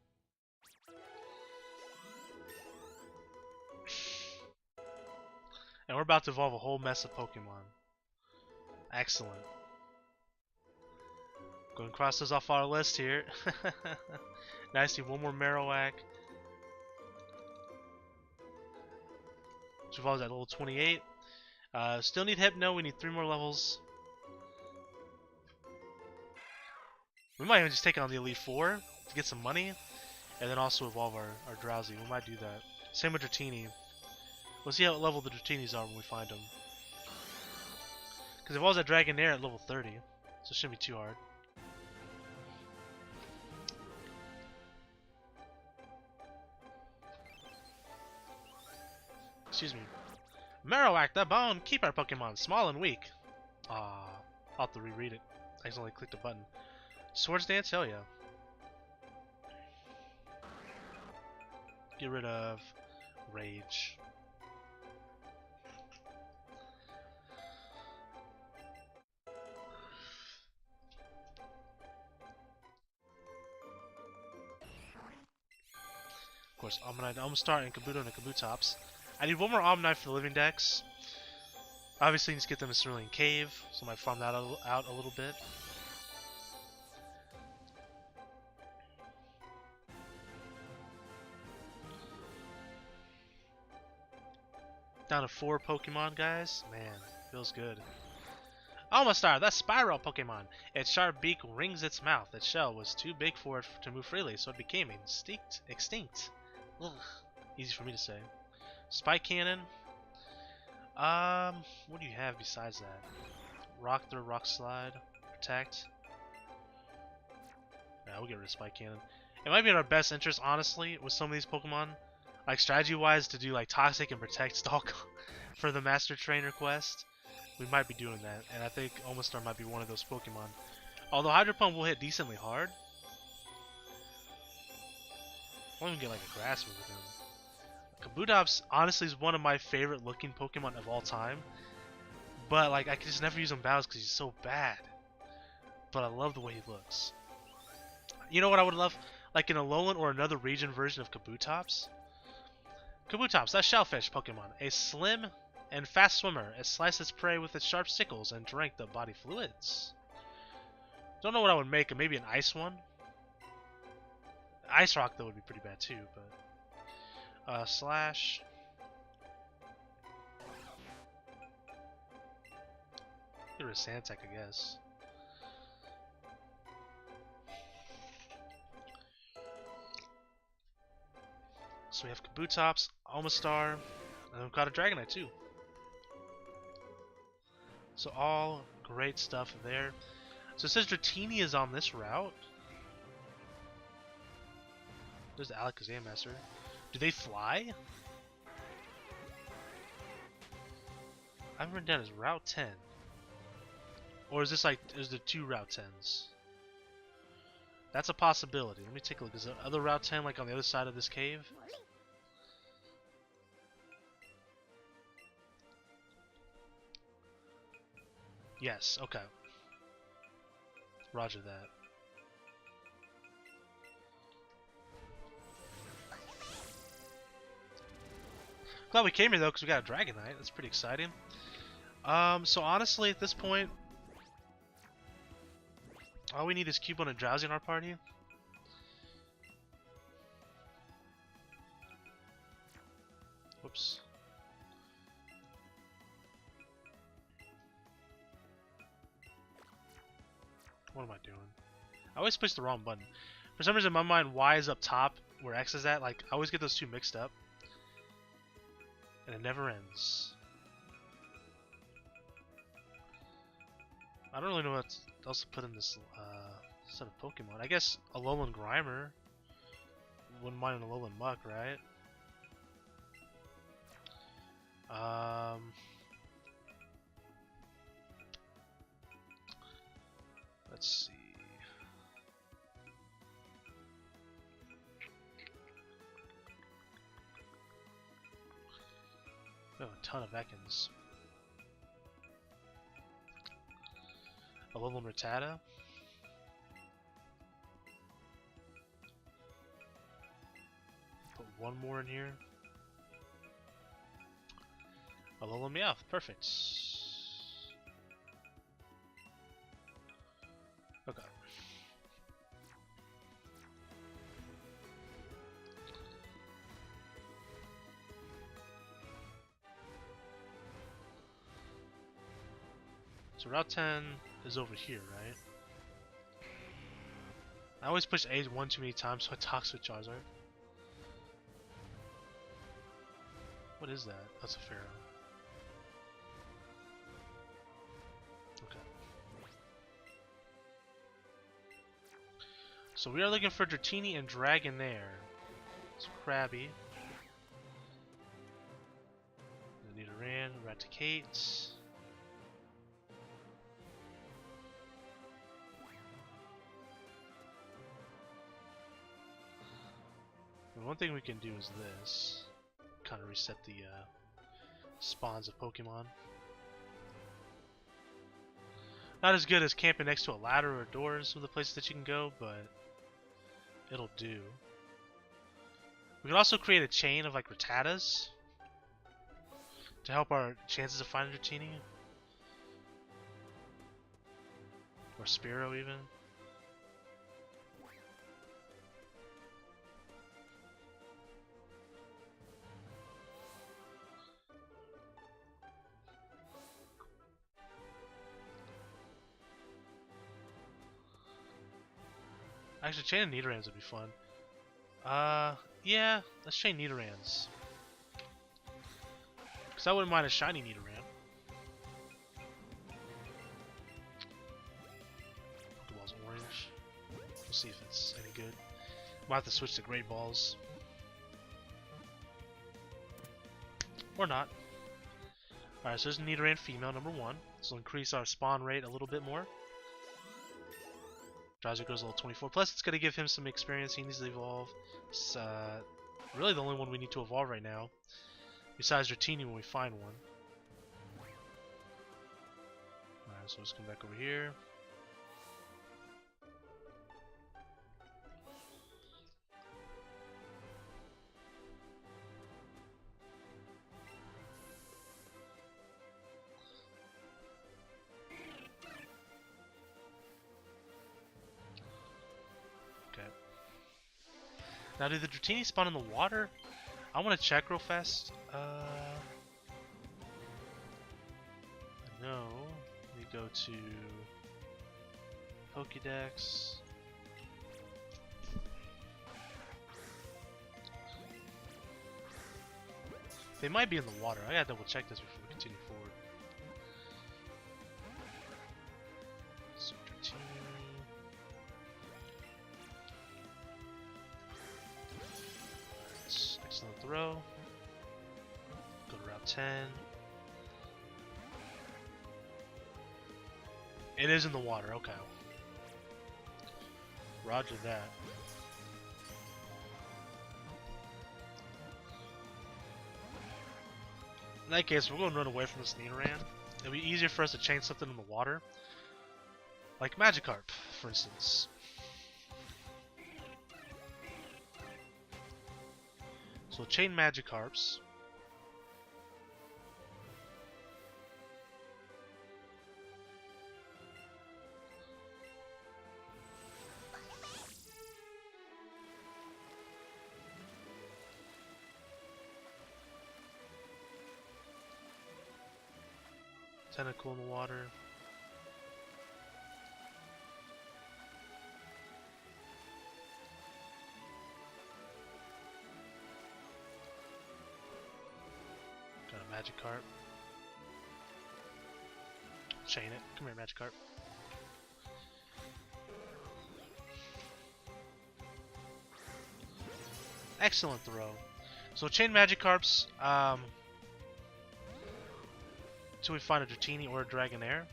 And we're about to evolve a whole mess of Pokemon. Excellent. Go and cross those off our list here. Now I see one more Marowak. Which evolves at level 28. Still need Hypno. We need 3 more levels. We might even just take on the Elite 4 to get some money. And then also evolve our Drowsy. We might do that. Same with Dratini. We'll see how level the Dratinis are when we find them. Because it evolves that Dragonair at level 30. So it shouldn't be too hard. Excuse me. Marowak, the bone keeper Pokemon, small and weak. I'll have to reread it. I accidentally clicked a button. Swords Dance, hell yeah. Get rid of Rage. Of course, Omanyte. I'm gonna start in Kabuto and Kabutops. I need one more Omanyte for the Living Dex. Obviously, need to get them in Cerulean Cave, so I might farm that out a little bit. Down to 4 Pokemon, guys. Man, feels good. Almastar, the spiral Pokemon. Its sharp beak rings its mouth. Its shell was too big for it to move freely, so it became extinct. Ugh. Easy for me to say. Spike Cannon. What do you have besides that? Rock Throw, Rock Slide, Protect. Yeah, we'll get rid of Spike Cannon. It might be in our best interest, honestly, with some of these Pokemon, like strategy-wise, to do like Toxic and Protect Stalk for the Master Trainer quest. We might be doing that, and I think Omastar might be one of those Pokemon. Although Hydro Pump will hit decently hard. Won't even get like a Grass move with him. Kabutops honestly is one of my favorite looking Pokemon of all time. But like I can just never use him in battles because he's so bad. But I love the way he looks. You know what I would love? Like in a Alolan or another region version of Kabutops? Kabutops, that shellfish Pokemon. A slim and fast swimmer. It slices its prey with its sharp sickles and drank the body fluids. Don't know what I would make. Maybe an ice one? Ice Rock though would be pretty bad too, but Slash. Get rid of Sandtech, I guess. So we have Kabutops, Omastar, and we've got a Dragonite too. So all great stuff there. So it says Dratini is on this route. There's the Alakazam Master. Do they fly? I've written down as Route 10. Or is this like, is there 2 Route 10s? That's a possibility. Let me take a look. Is there other Route 10 like on the other side of this cave? Yes, okay. Roger that. Glad we came here though, because we got a Dragonite. That's pretty exciting. So honestly, at this point, all we need is Cubone and Drowsy in our party. Whoops. What am I doing? I always push the wrong button. For some reason in my mind, Y is up top where X is at. Like, I always get those two mixed up. And it never ends. I don't really know what else to put in this set of Pokemon. I guess Alolan Grimer. Wouldn't mind an Alolan Muck, right? Let's see. We have a ton of Ekans. Alolan Rattata. Put one more in here. Alolan Meowth, perfect. Okay. So Route 10 is over here, right? I always push A one too many times, so I talks with Charizard. What is that? That's a Pharaoh. Okay. So we are looking for Dratini and Dragonair. It's Krabby. Nidoran, Raticate. And one thing we can do is this. Kind of reset the spawns of Pokemon. Not as good as camping next to a ladder or doors with the places that you can go, but it'll do. We can also create a chain of like Rattatas to help our chances of finding Dratini. Or Spearow even. Actually, chain Nidorans would be fun. Yeah, let's chain Nidorans. Because I wouldn't mind a shiny Nidoran. Pokeball's orange. We'll see if it's any good. Might have to switch to Great Balls. Or not. Alright, so there's Nidoran female, number 1. This will increase our spawn rate a little bit more. Drowsy grows level 24. Plus, it's going to give him some experience. He needs to evolve. It's really the only one we need to evolve right now. Besides Dratini when we find one. Alright, so let's come back over here. Now, do the Dratini spawn in the water? I want to check real fast. No. Let me go to Pokedex. They might be in the water. I gotta double check this before we continue forward. So Dratini. Excellent throw. Go to Route 10. It is in the water, okay. Roger that. In that case, we're going to run away from this Nidoran. It'll be easier for us to chain something in the water. Like Magikarp, for instance. So we'll chain Magikarps. Tentacle in the water. Got a Magikarp. Chain it. Come here, Magikarp. Excellent throw. So chain Magikarps. Until we find a Dratini or a Dragonair.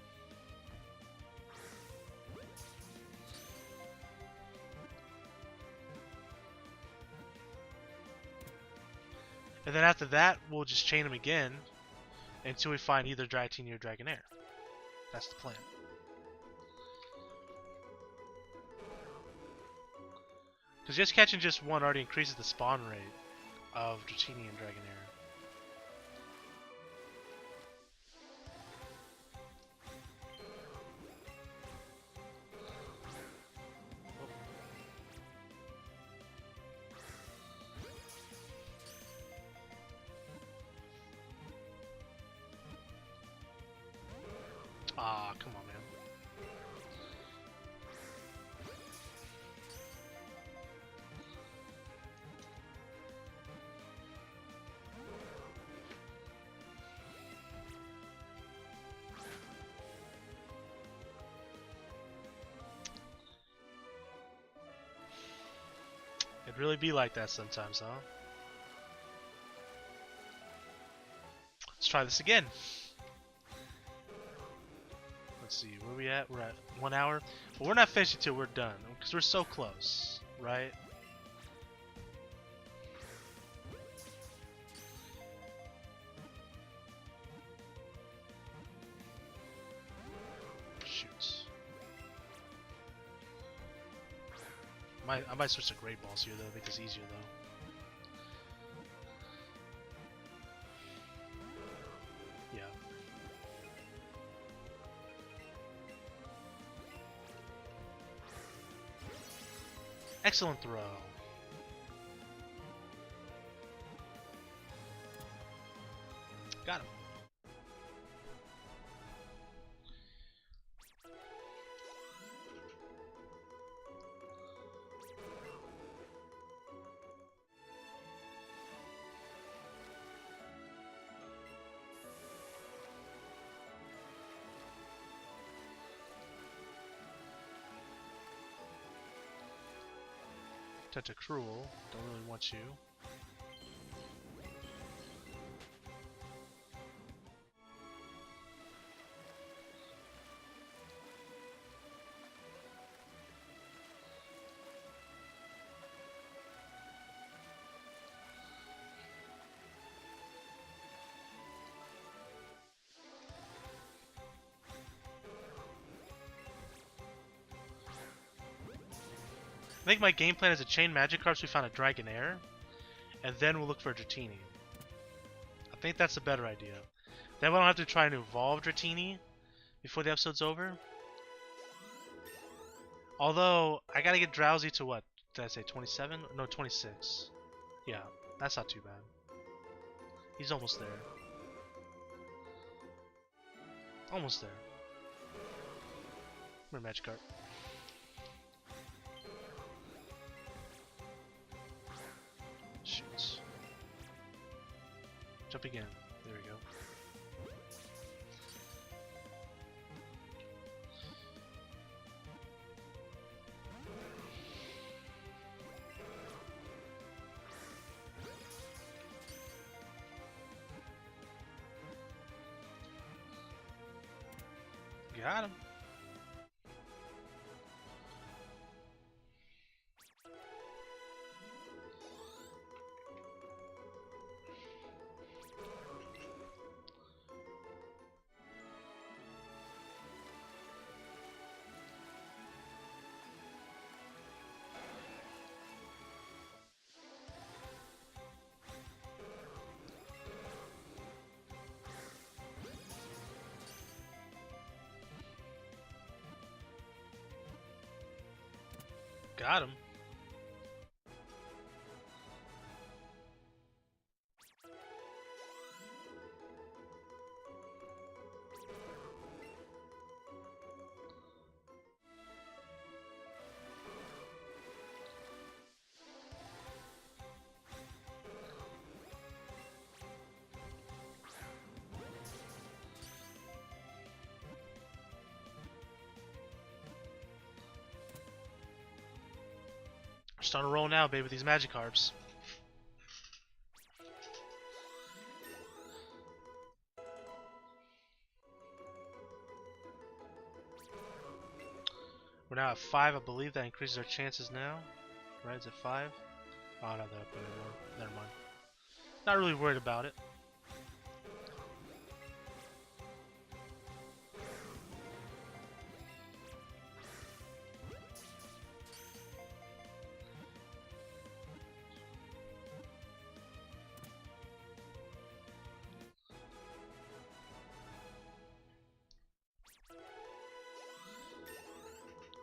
And then after that, we'll just chain them again until we find either Dratini or Dragonair. That's the plan. Because just catching just one already increases the spawn rate of Dratini and Dragonair. Ah, come on, man. It'd really be like that sometimes, huh? Let's try this again. Let's see, where are we at? We're at 1 hour. But we're not finished until we're done, because we're so close, right? Shoot. I might switch to Great Balls here, though. I think it's easier, though. Yeah. Excellent throw. Got him. Tentacruel, don't really want you. I think my game plan is to chain Magikarp so we found a Dragonair, and then we'll look for a Dratini. I think that's a better idea. Then we don't have to try and evolve Dratini before the episode's over. Although, I gotta get Drowsy to what? Did I say 27? No, 26. Yeah, that's not too bad. He's almost there. Almost there. Come here, Magikarp. Shoots. Jump again. There we go. Got him. Got him. We're starting to roll now, baby, with these Magikarps. We're now at 5, I believe. That increases our chances now. Right, it's at 5. Oh, not that up anymore. Never mind. Not really worried about it.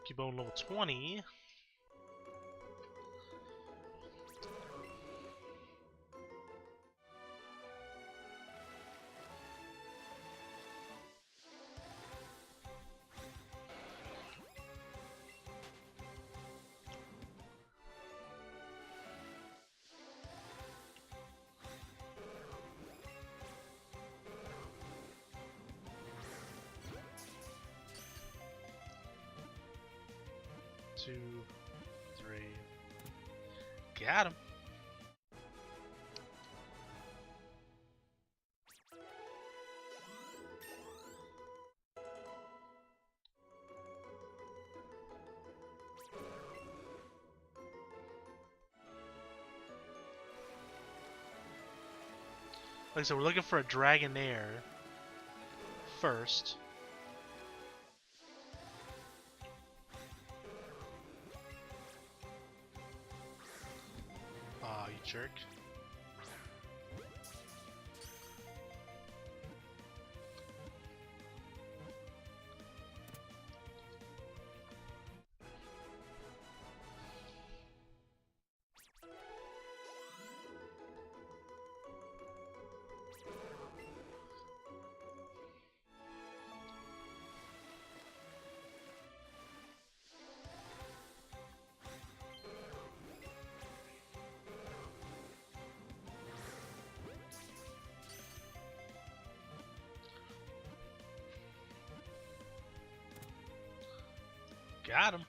Cubone level 20. Two, 3. Got him. Like I said, we're looking for a Dragonair first. Aw, you jerk. Got him.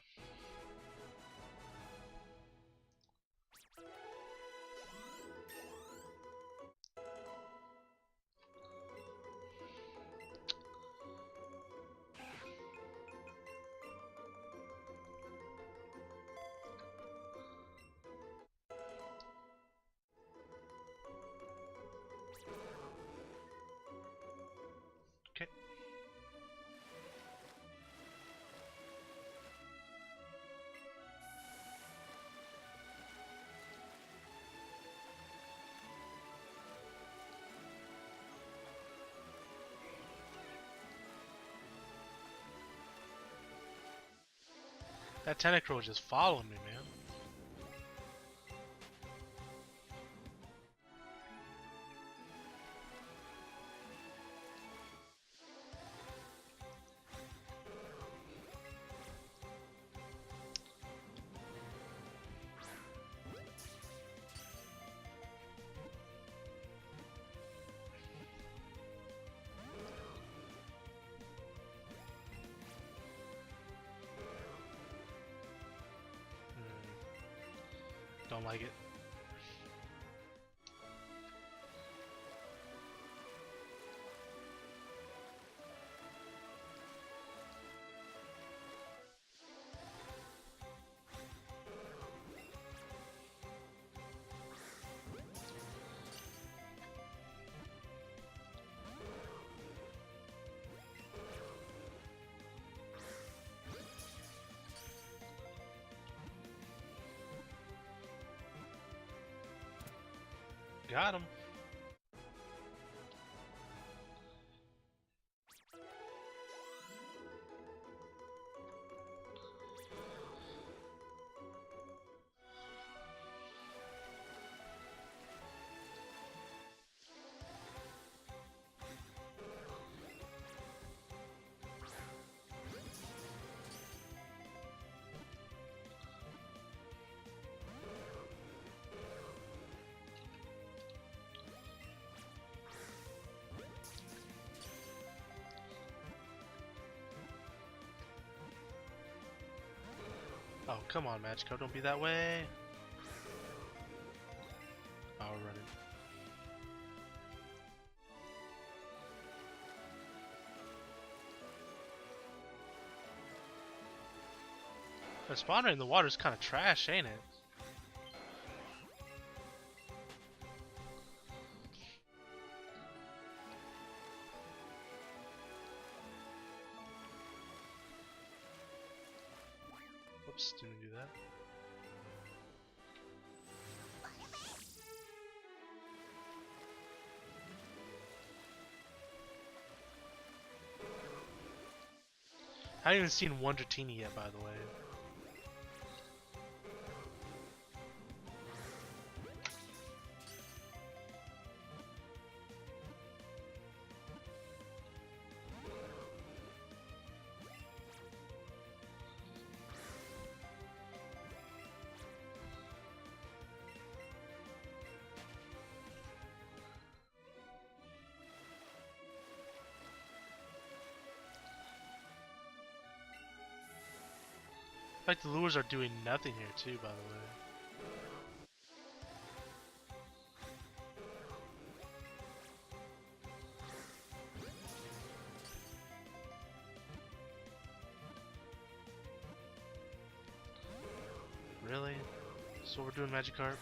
That Tentacruel just following me, man. Don't like it. Got him. Oh, come on, Magico, don't be that way. Oh, we're running. The spawn rate in the water is kind of trash, ain't it? Whoops, didn't do that. I haven't even seen Wonder Teeny yet, by the way. Like the lures are doing nothing here too, by the way. Really? So we're doing Magikarp?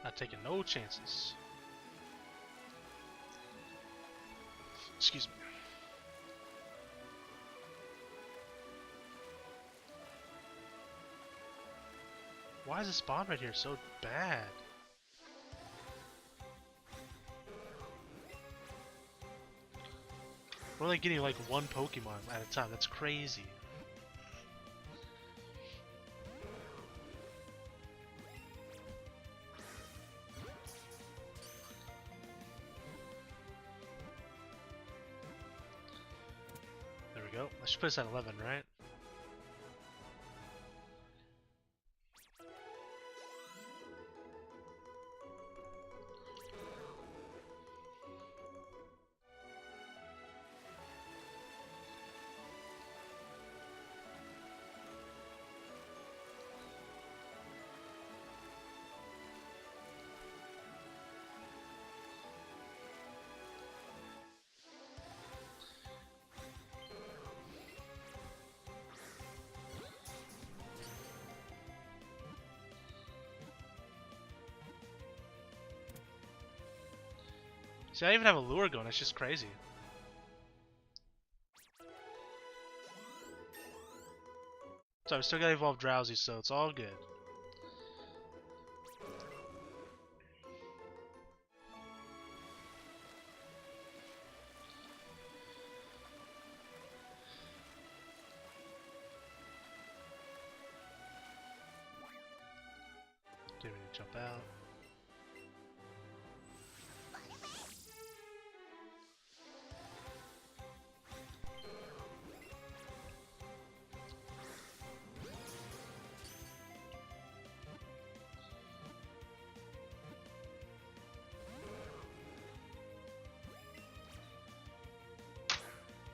Not taking no chances. Excuse me. Why is the spawn right here so bad? We're only getting like one Pokemon at a time. That's crazy. There we go. I should put this at 11, right? See, I even have a lure going. It's just crazy. So I still gotta evolve Drowsy, so it's all good. Didn't even jump out.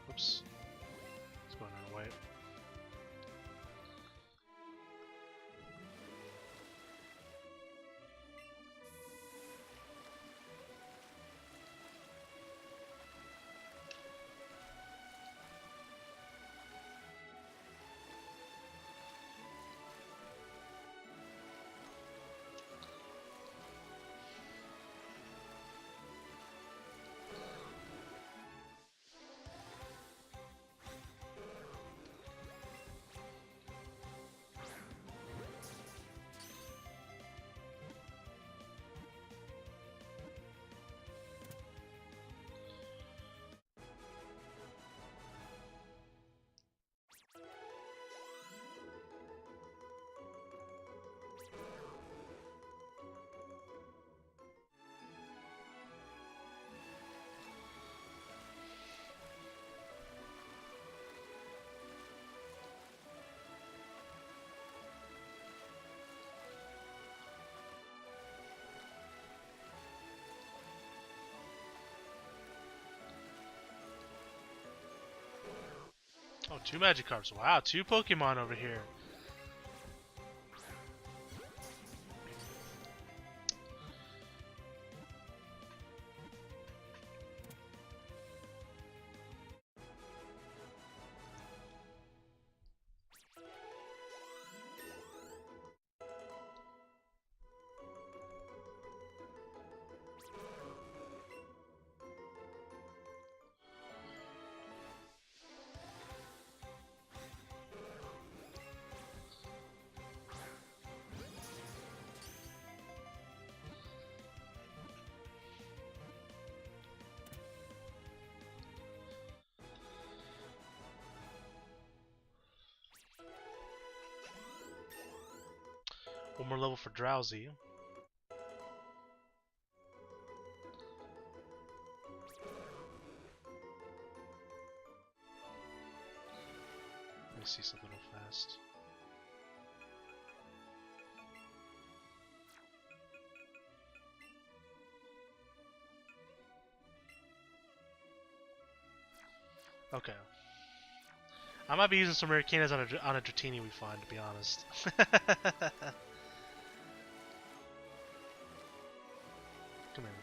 Whoops. It's going on away. Oh, 2 Magikarps. Wow, 2 Pokemon over here. One more level for Drowsy. Let me see something real fast. Okay. I might be using some rare canines on a Dratini we find, to be honest. Come here.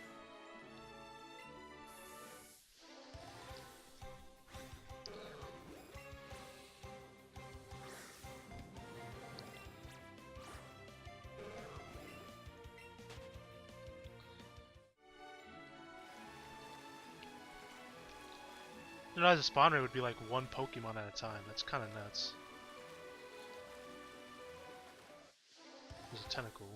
You know, as a spawn rate would be like 1 Pokemon at a time. That's kind of nuts. There's a tentacle.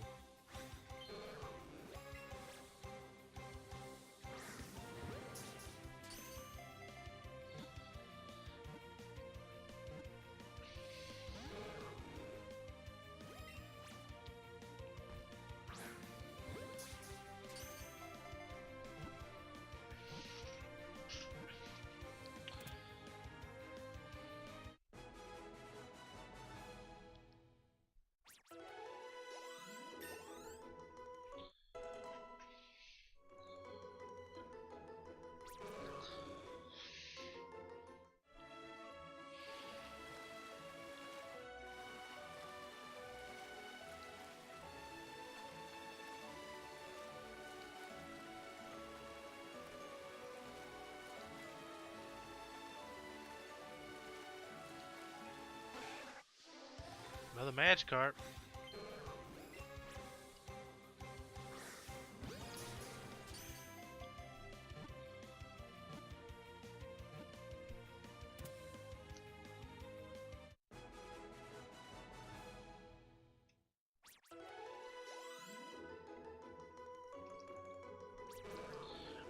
Another Magikarp.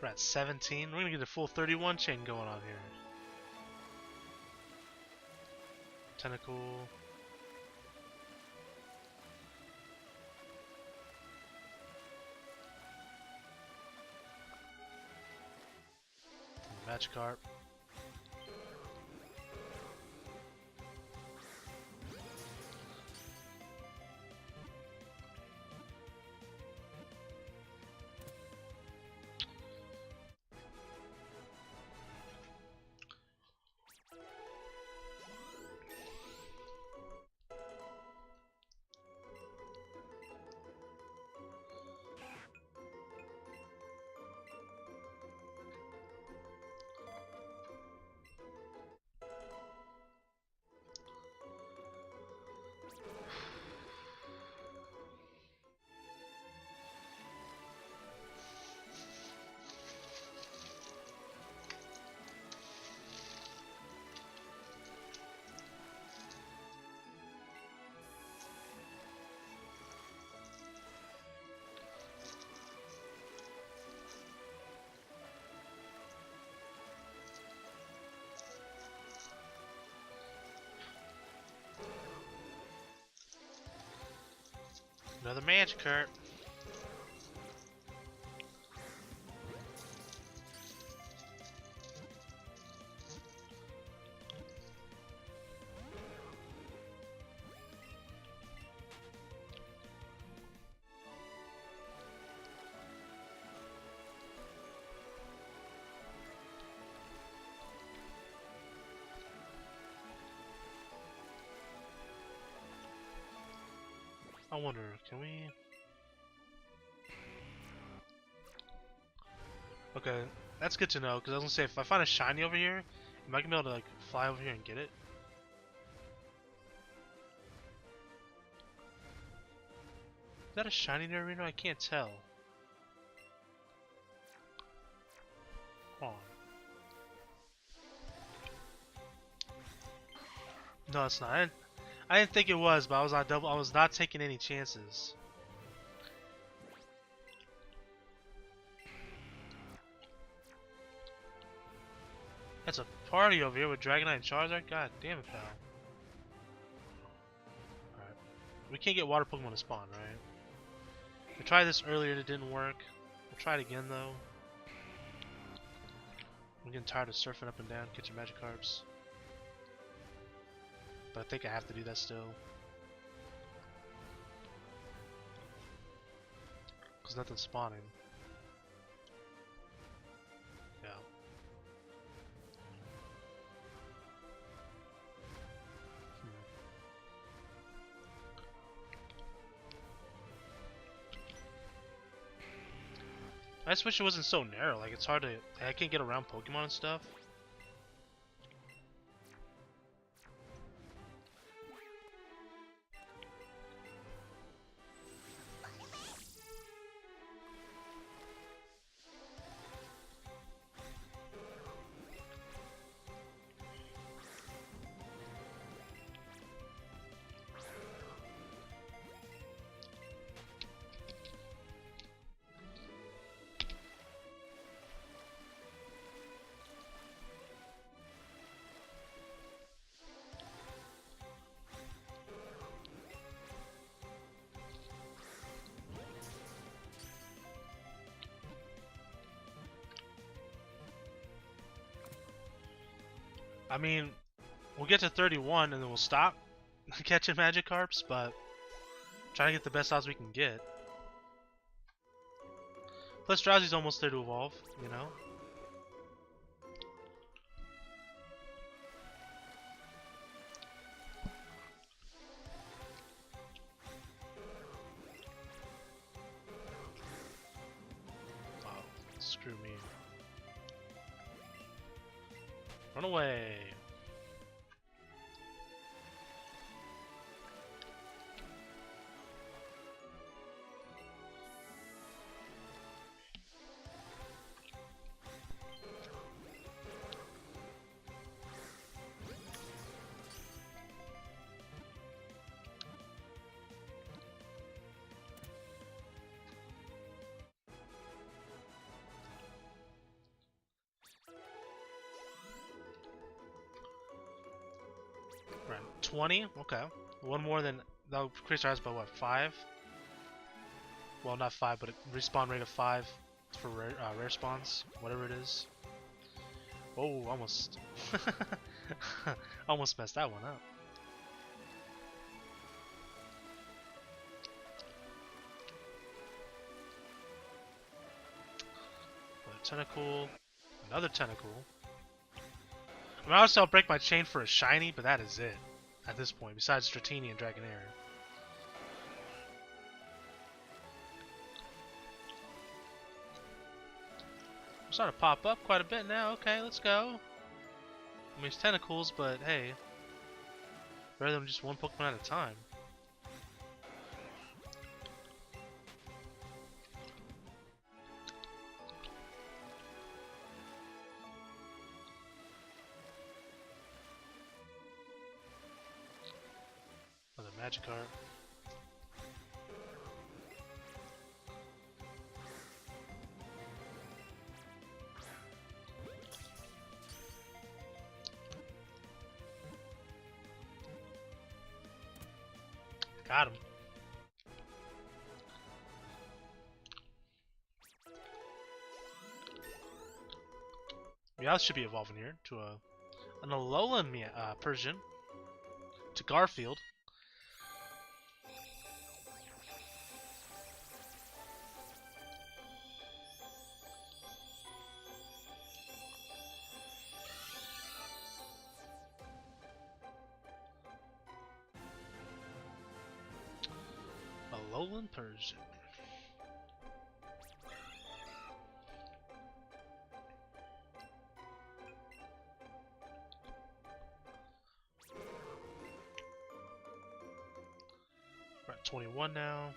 We're at 17. We're gonna get a full 31 chain going on here. Tentacle. Magikarp. Another Magikarp. I wonder, can we... Okay, that's good to know, because I was gonna say, if I find a shiny over here, am I gonna be able to like fly over here and get it? Is that a shiny in the arena? I can't tell. Hold on. No, it's not. I didn't think it was, but I was not taking any chances. That's a party over here with Dragonite and Charizard? God damn it, pal. Alright. We can't get water Pokemon to spawn, right? We tried this earlier and it didn't work. We'll try it again though. I'm getting tired of surfing up and down, catching Magikarps. But I think I have to do that still. Because nothing's spawning. Yeah. I just wish it wasn't so narrow. Like, it's hard to... I can't get around Pokemon and stuff. I mean, we'll get to 31 and then we'll stop catching Magikarps, but try to get the best odds we can get. Plus, Drowsy's almost there to evolve, you know? Oh, screw me. Run away. 20? Okay. One more than... That'll increase our odds by what, 5? Well, not 5, but a respawn rate of 5 for rare spawns, whatever it is. Oh, almost. Almost messed that one up. Another tentacle. Another tentacle. I mean, obviously I'll break my chain for a shiny, but that is it at this point, besides Dratini and Dragonair. I'm starting to pop up quite a bit now. Okay, let's go. I mean, it's tentacles, but hey, better than just one Pokemon at a time. Another Magikarp. Got him. Meowth should be evolving here to an Alolan Persian to Garfield. Alolan Persian. We're at 21 now.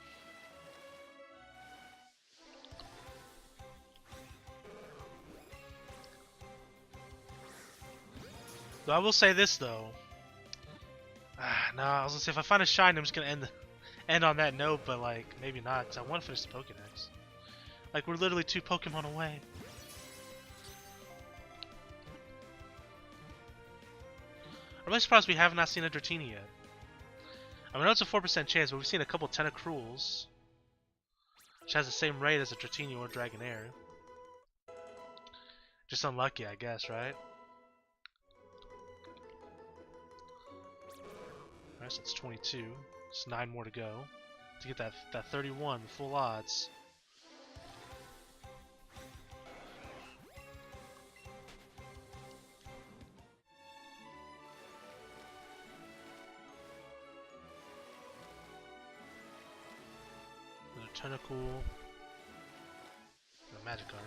Though I will say this though. No, I was gonna say if I find a shine, I'm just gonna end on that note, but like maybe not, because I want to finish the Pokedex. Like we're literally 2 Pokemon away. I'm really surprised we have not seen a Dratini yet. I mean, I know it's a 4% chance, but we've seen a couple Tentacruels, which has the same rate as a Dratini or Dragonair. Just unlucky, I guess, right? Alright, so that's 22. Just 9 more to go to get that 31 full odds. Another Tentacle. And a Magikarp.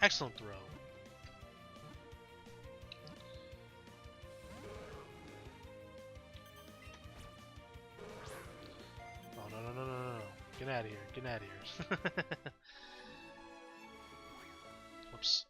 Excellent throw. Oh no. Get out of here. Get out of here. Whoops.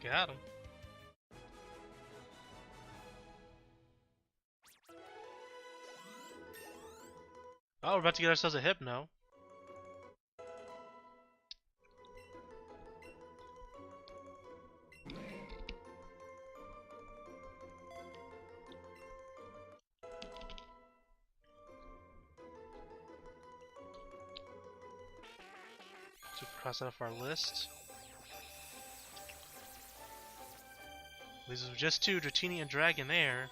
Got him. Oh, we're about to get ourselves a Hypno. So cross that off our list. These are just two, Dratini and Dragonair.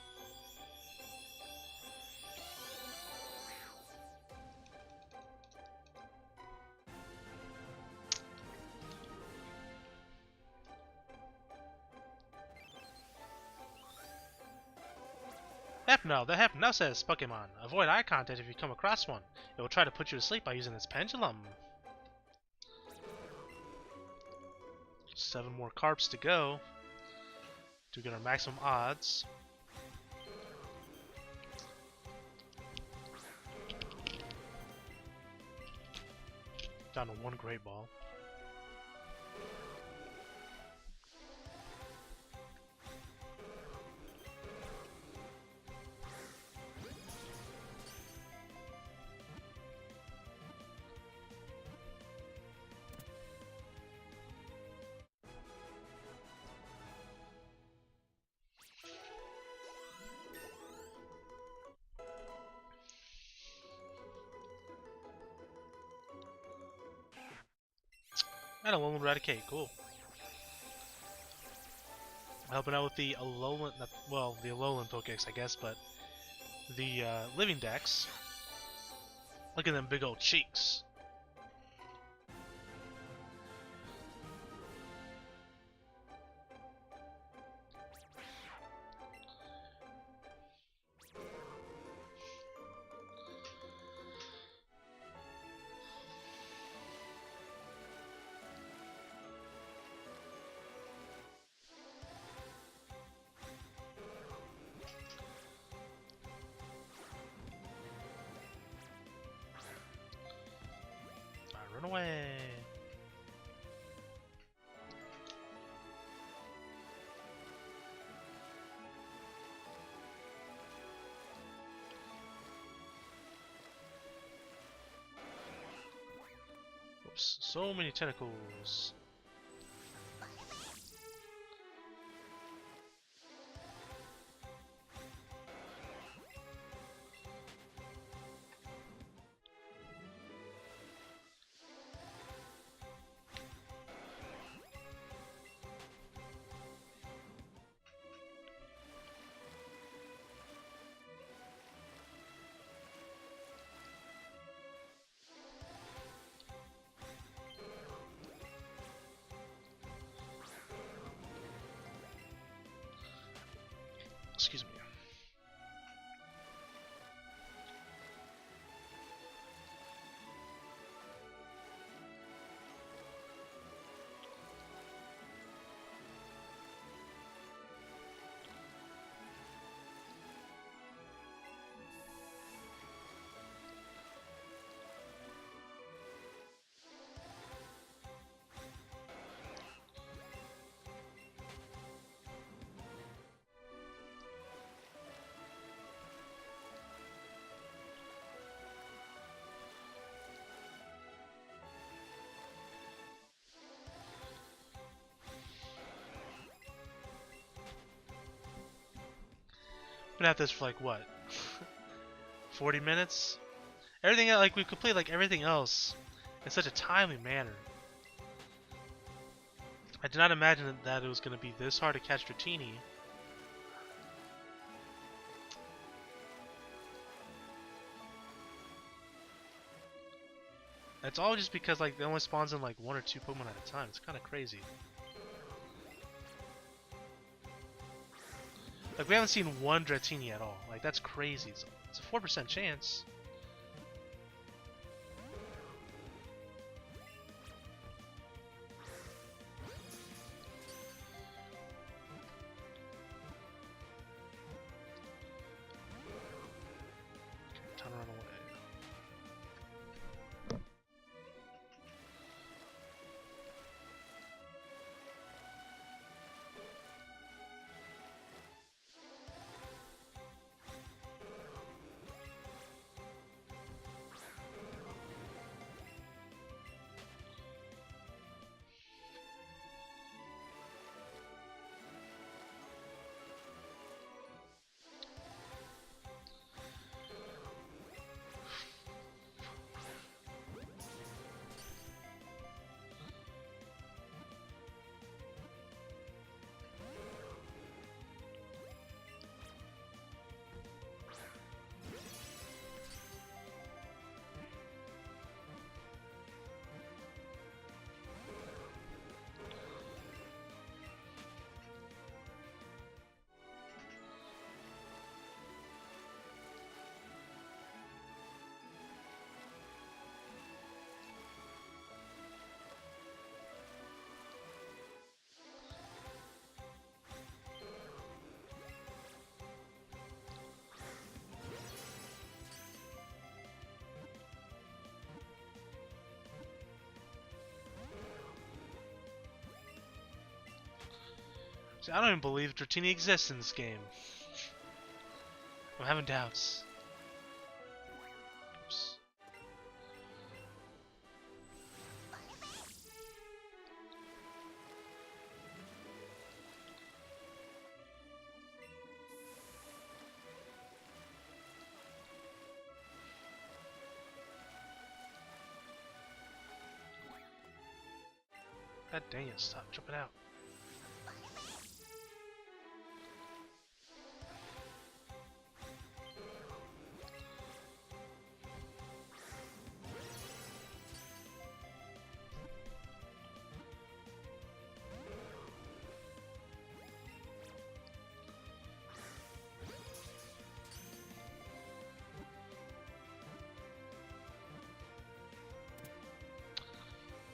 Hypno! The Hypno says, Pokemon, avoid eye contact if you come across one. It will try to put you to sleep by using its pendulum. 7 more carps to go to get our maximum odds. Down to 1 Great Ball. And a Alolan Raticate, cool. Helping out with the Alolan, well, the Alolan Pokedex, I guess, but the Living Dex. Look at them big old cheeks. Run away. Oops, so many tentacles. Excuse me. Been at this for like what? 40 minutes? Everything like we completed like everything else in such a timely manner. I did not imagine that it was going to be this hard to catch Dratini. It's all just because like they only spawns in like 1 or 2 Pokemon at a time. It's kind of crazy. Like we haven't seen 1 Dratini at all. Like that's crazy. It's a 4% chance. Time to run away. See, I don't even believe Dratini exists in this game. I'm having doubts. Oops. God dang it, stop jumping out.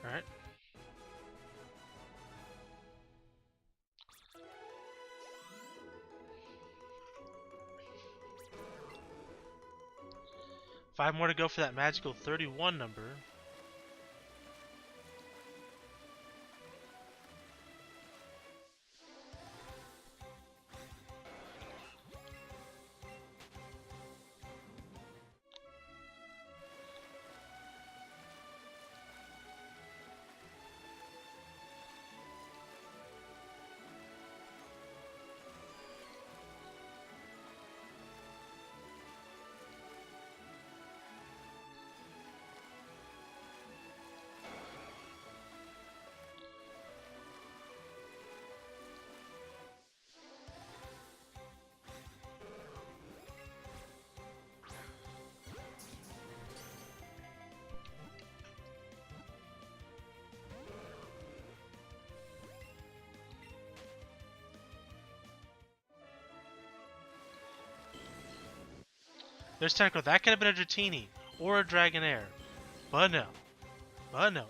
Alright. Five more to go for that magical 31 number. There's Tentacle. That could have been a Dratini or a Dragonair. But no.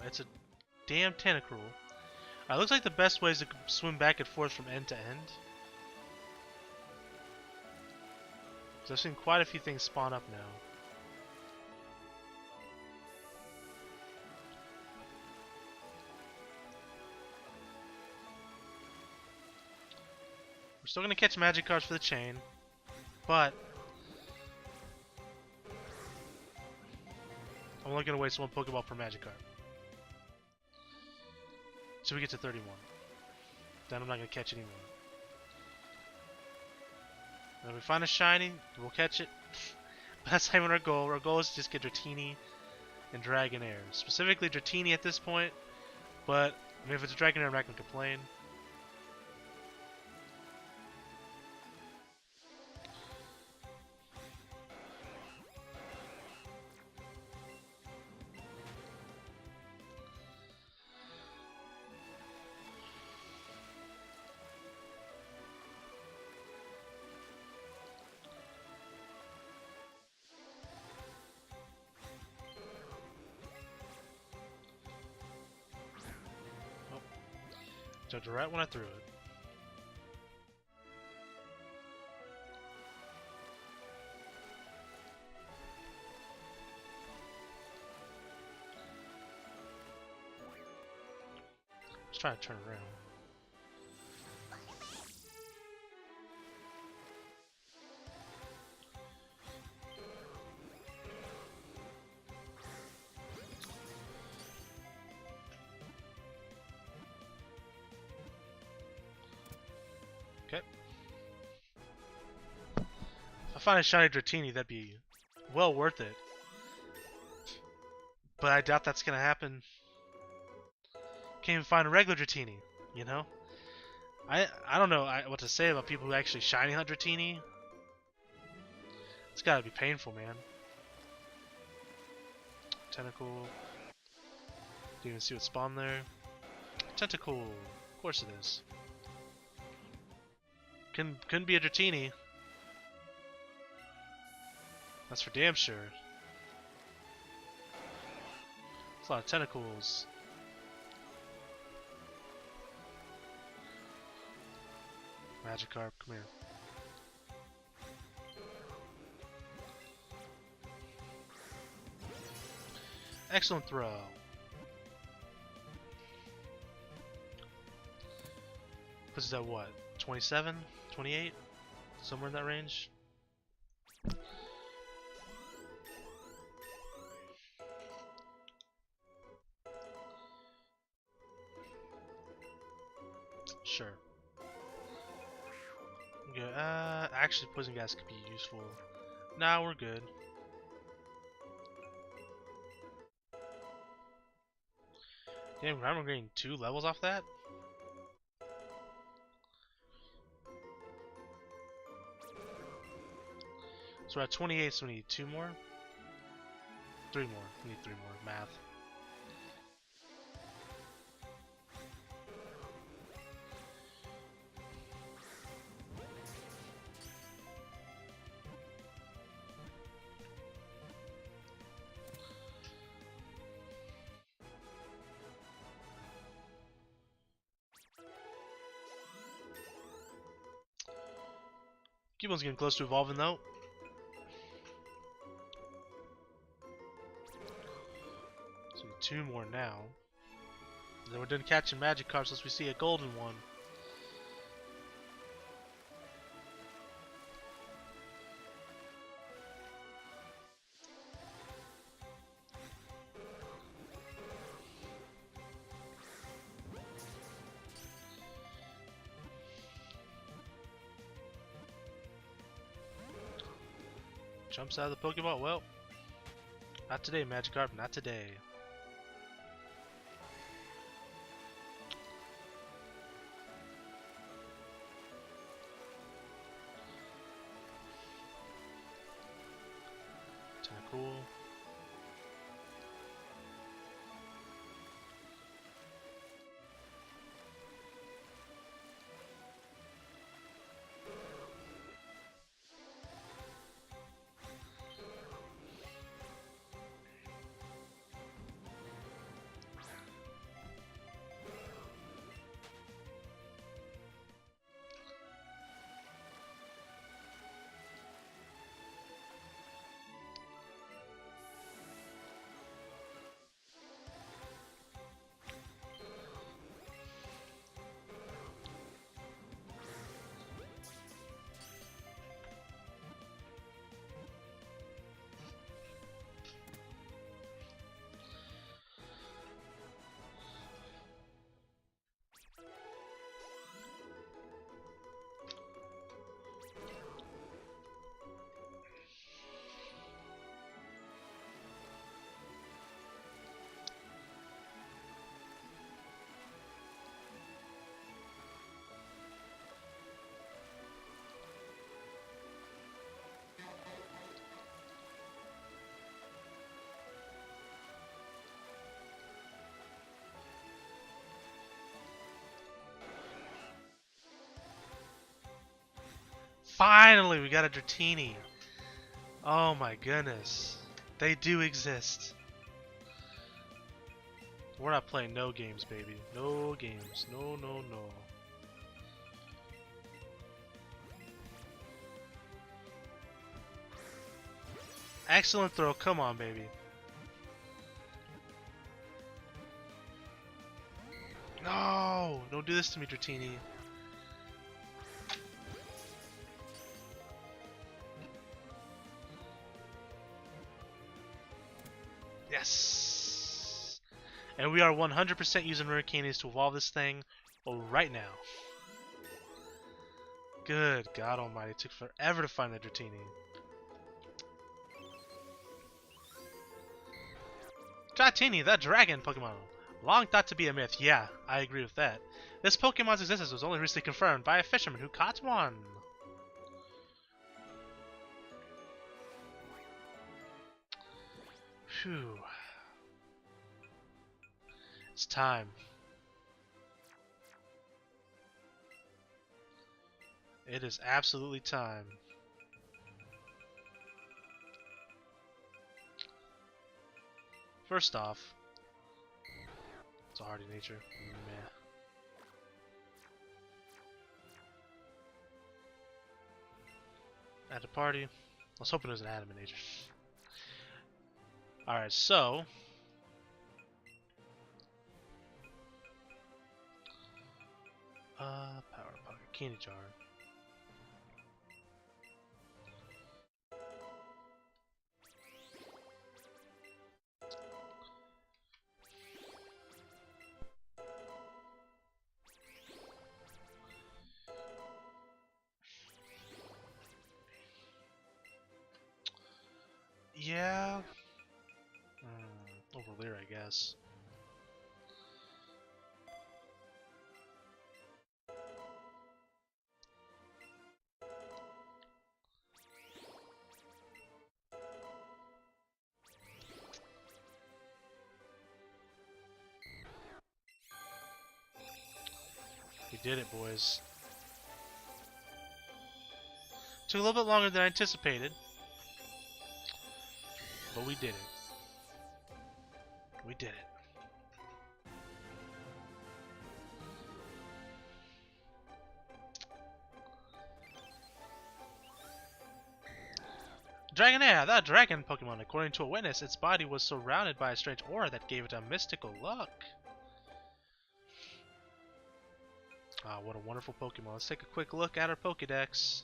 It's a damn Tentacruel. Looks like the best way is to swim back and forth from end to end. So I've seen quite a few things spawn up now. We're still going to catch magic cards for the chain, but I'm only going to waste one Pokeball per magic card. So we get to 31. Then I'm not going to catch any more. And if we find a shiny, we'll catch it. But that's not even our goal. Our goal is to just get Dratini and Dragonair. Specifically Dratini at this point, but I mean, if it's a Dragonair, I'm not going to complain. Jumped right when I threw it. Just trying to turn around. Okay. If I find a shiny Dratini, that'd be well worth it. But I doubt that's gonna happen. Can't even find a regular Dratini, you know? I don't know what to say about people who actually shiny hunt Dratini. It's gotta be painful, man. Tentacle. Didn't even see what spawned there. Tentacle. Of course it is. Couldn't be a Dratini. That's for damn sure. That's a lot of tentacles. Magikarp, come here. Excellent throw. Puts us at what? 27, 28, somewhere in that range. Sure. Okay, actually poison gas could be useful. Nah, we're good. Damn, we're getting 2 levels off that? So we're at 28, so we need 2 more? 3 more. We need 3 more. Math. Cubone's getting close to evolving though. So we need 2 more now. And then we're done catching magic cards unless we see a golden one. Jumps out of the Pokeball? Well, not today, Magikarp, not today. Kinda cool. Finally, we got a Dratini. Oh my goodness. They do exist. We're not playing no games, baby. No games. No, no, no. Excellent throw. Come on, baby. No! Don't do this to me, Dratini. Yes! And we are 100% using Rare Candies to evolve this thing right now. Good God Almighty, it took forever to find that Dratini. Dratini, that dragon Pokemon. Long thought to be a myth. Yeah, I agree with that. This Pokemon's existence was only recently confirmed by a fisherman who caught one. Phew. It's time. It is absolutely time. First off, it's a hardy nature. Meh. At the party. I was hoping it was an adamant nature. Alright, so power pocket. candy jar. Yeah. Over there, I guess. We did it, boys. Took a little bit longer than I anticipated, but we did it. We did it. Dragonair, that dragon Pokemon. According to a witness, its body was surrounded by a strange aura that gave it a mystical look. Ah, what a wonderful Pokemon. Let's take a quick look at our Pokedex.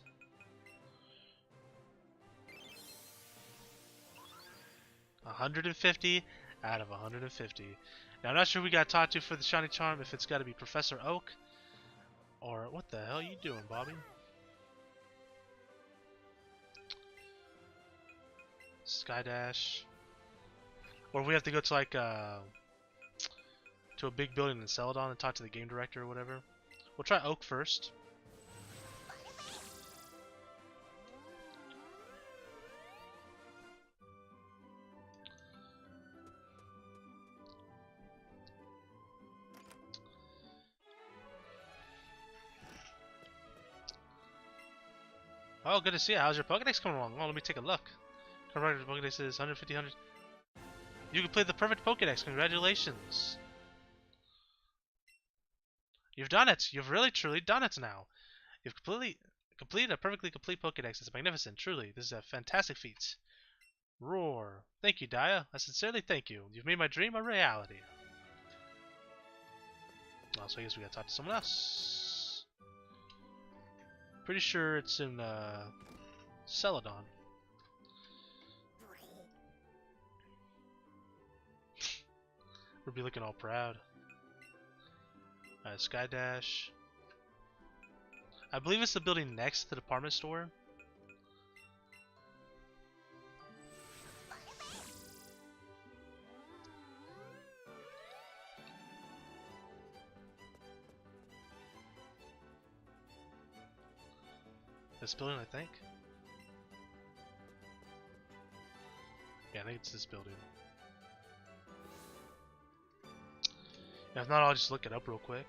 $150 out of 150. Now, I'm not sure we got talked to for the Shiny Charm, if it's got to be Professor Oak, or what the hell are you doing, Bobby? Skydash. Or we have to go to like to a big building in Celadon and talk to the game director or whatever. We'll try Oak first. Oh, good to see you. How's your Pokedex coming along? Oh, let me take a look. Correct, Pokedex is 150, 100. You completed the perfect Pokedex. Congratulations. You've done it. You've really, truly done it now. You've completed a perfectly complete Pokedex. It's magnificent. Truly, this is a fantastic feat. Roar. Thank you, Dia. I sincerely thank you. You've made my dream a reality. Oh, so I guess we gotta talk to someone else. Pretty sure it's in Celadon. We'll be looking all proud. Skydash. I believe it's the building next to the department store. This building, I think. Yeah, I think it's this building. If not, I'll just look it up real quick.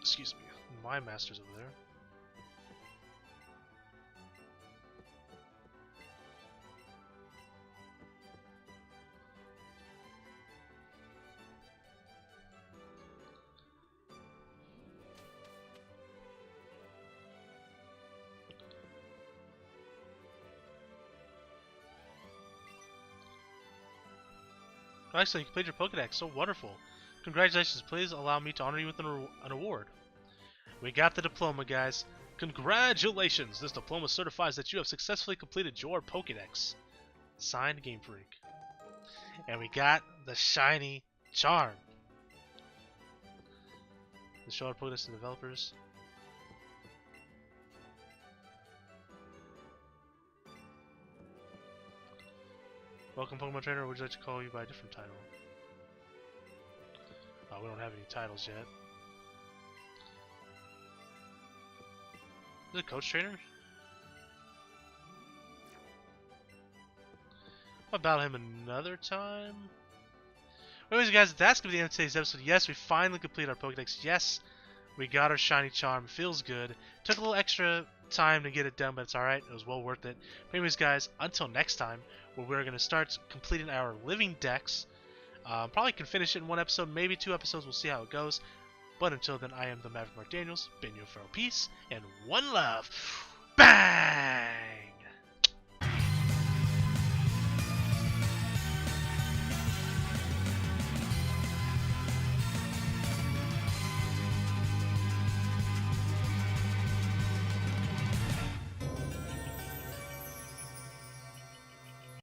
Excuse me, my master's over there. Oh, actually, you completed your Pokedex. So wonderful. Congratulations. Please allow me to honor you with an award. We got the diploma, guys. Congratulations. This diploma certifies that you have successfully completed your Pokedex. Signed, Game Freak. And we got the shiny charm. Let's show our Pokedex to developers. Welcome, Pokemon Trainer. Or would you like to call you by a different title? We don't have any titles yet. Is it Coach Trainer? I'll battle him another time. Anyways, guys, that's going to be the end of today's episode. Yes, we finally completed our Pokedex. Yes, we got our shiny charm. Feels good. Took a little extra time to get it done, but it's alright. It was well worth it. But anyways, guys, until next time, where we're going to start completing our living decks. Probably can finish it in one episode, maybe 2 episodes. We'll see how it goes. But until then, I am the Maverick Mark Daniels. Been your for peace and one love. Bang!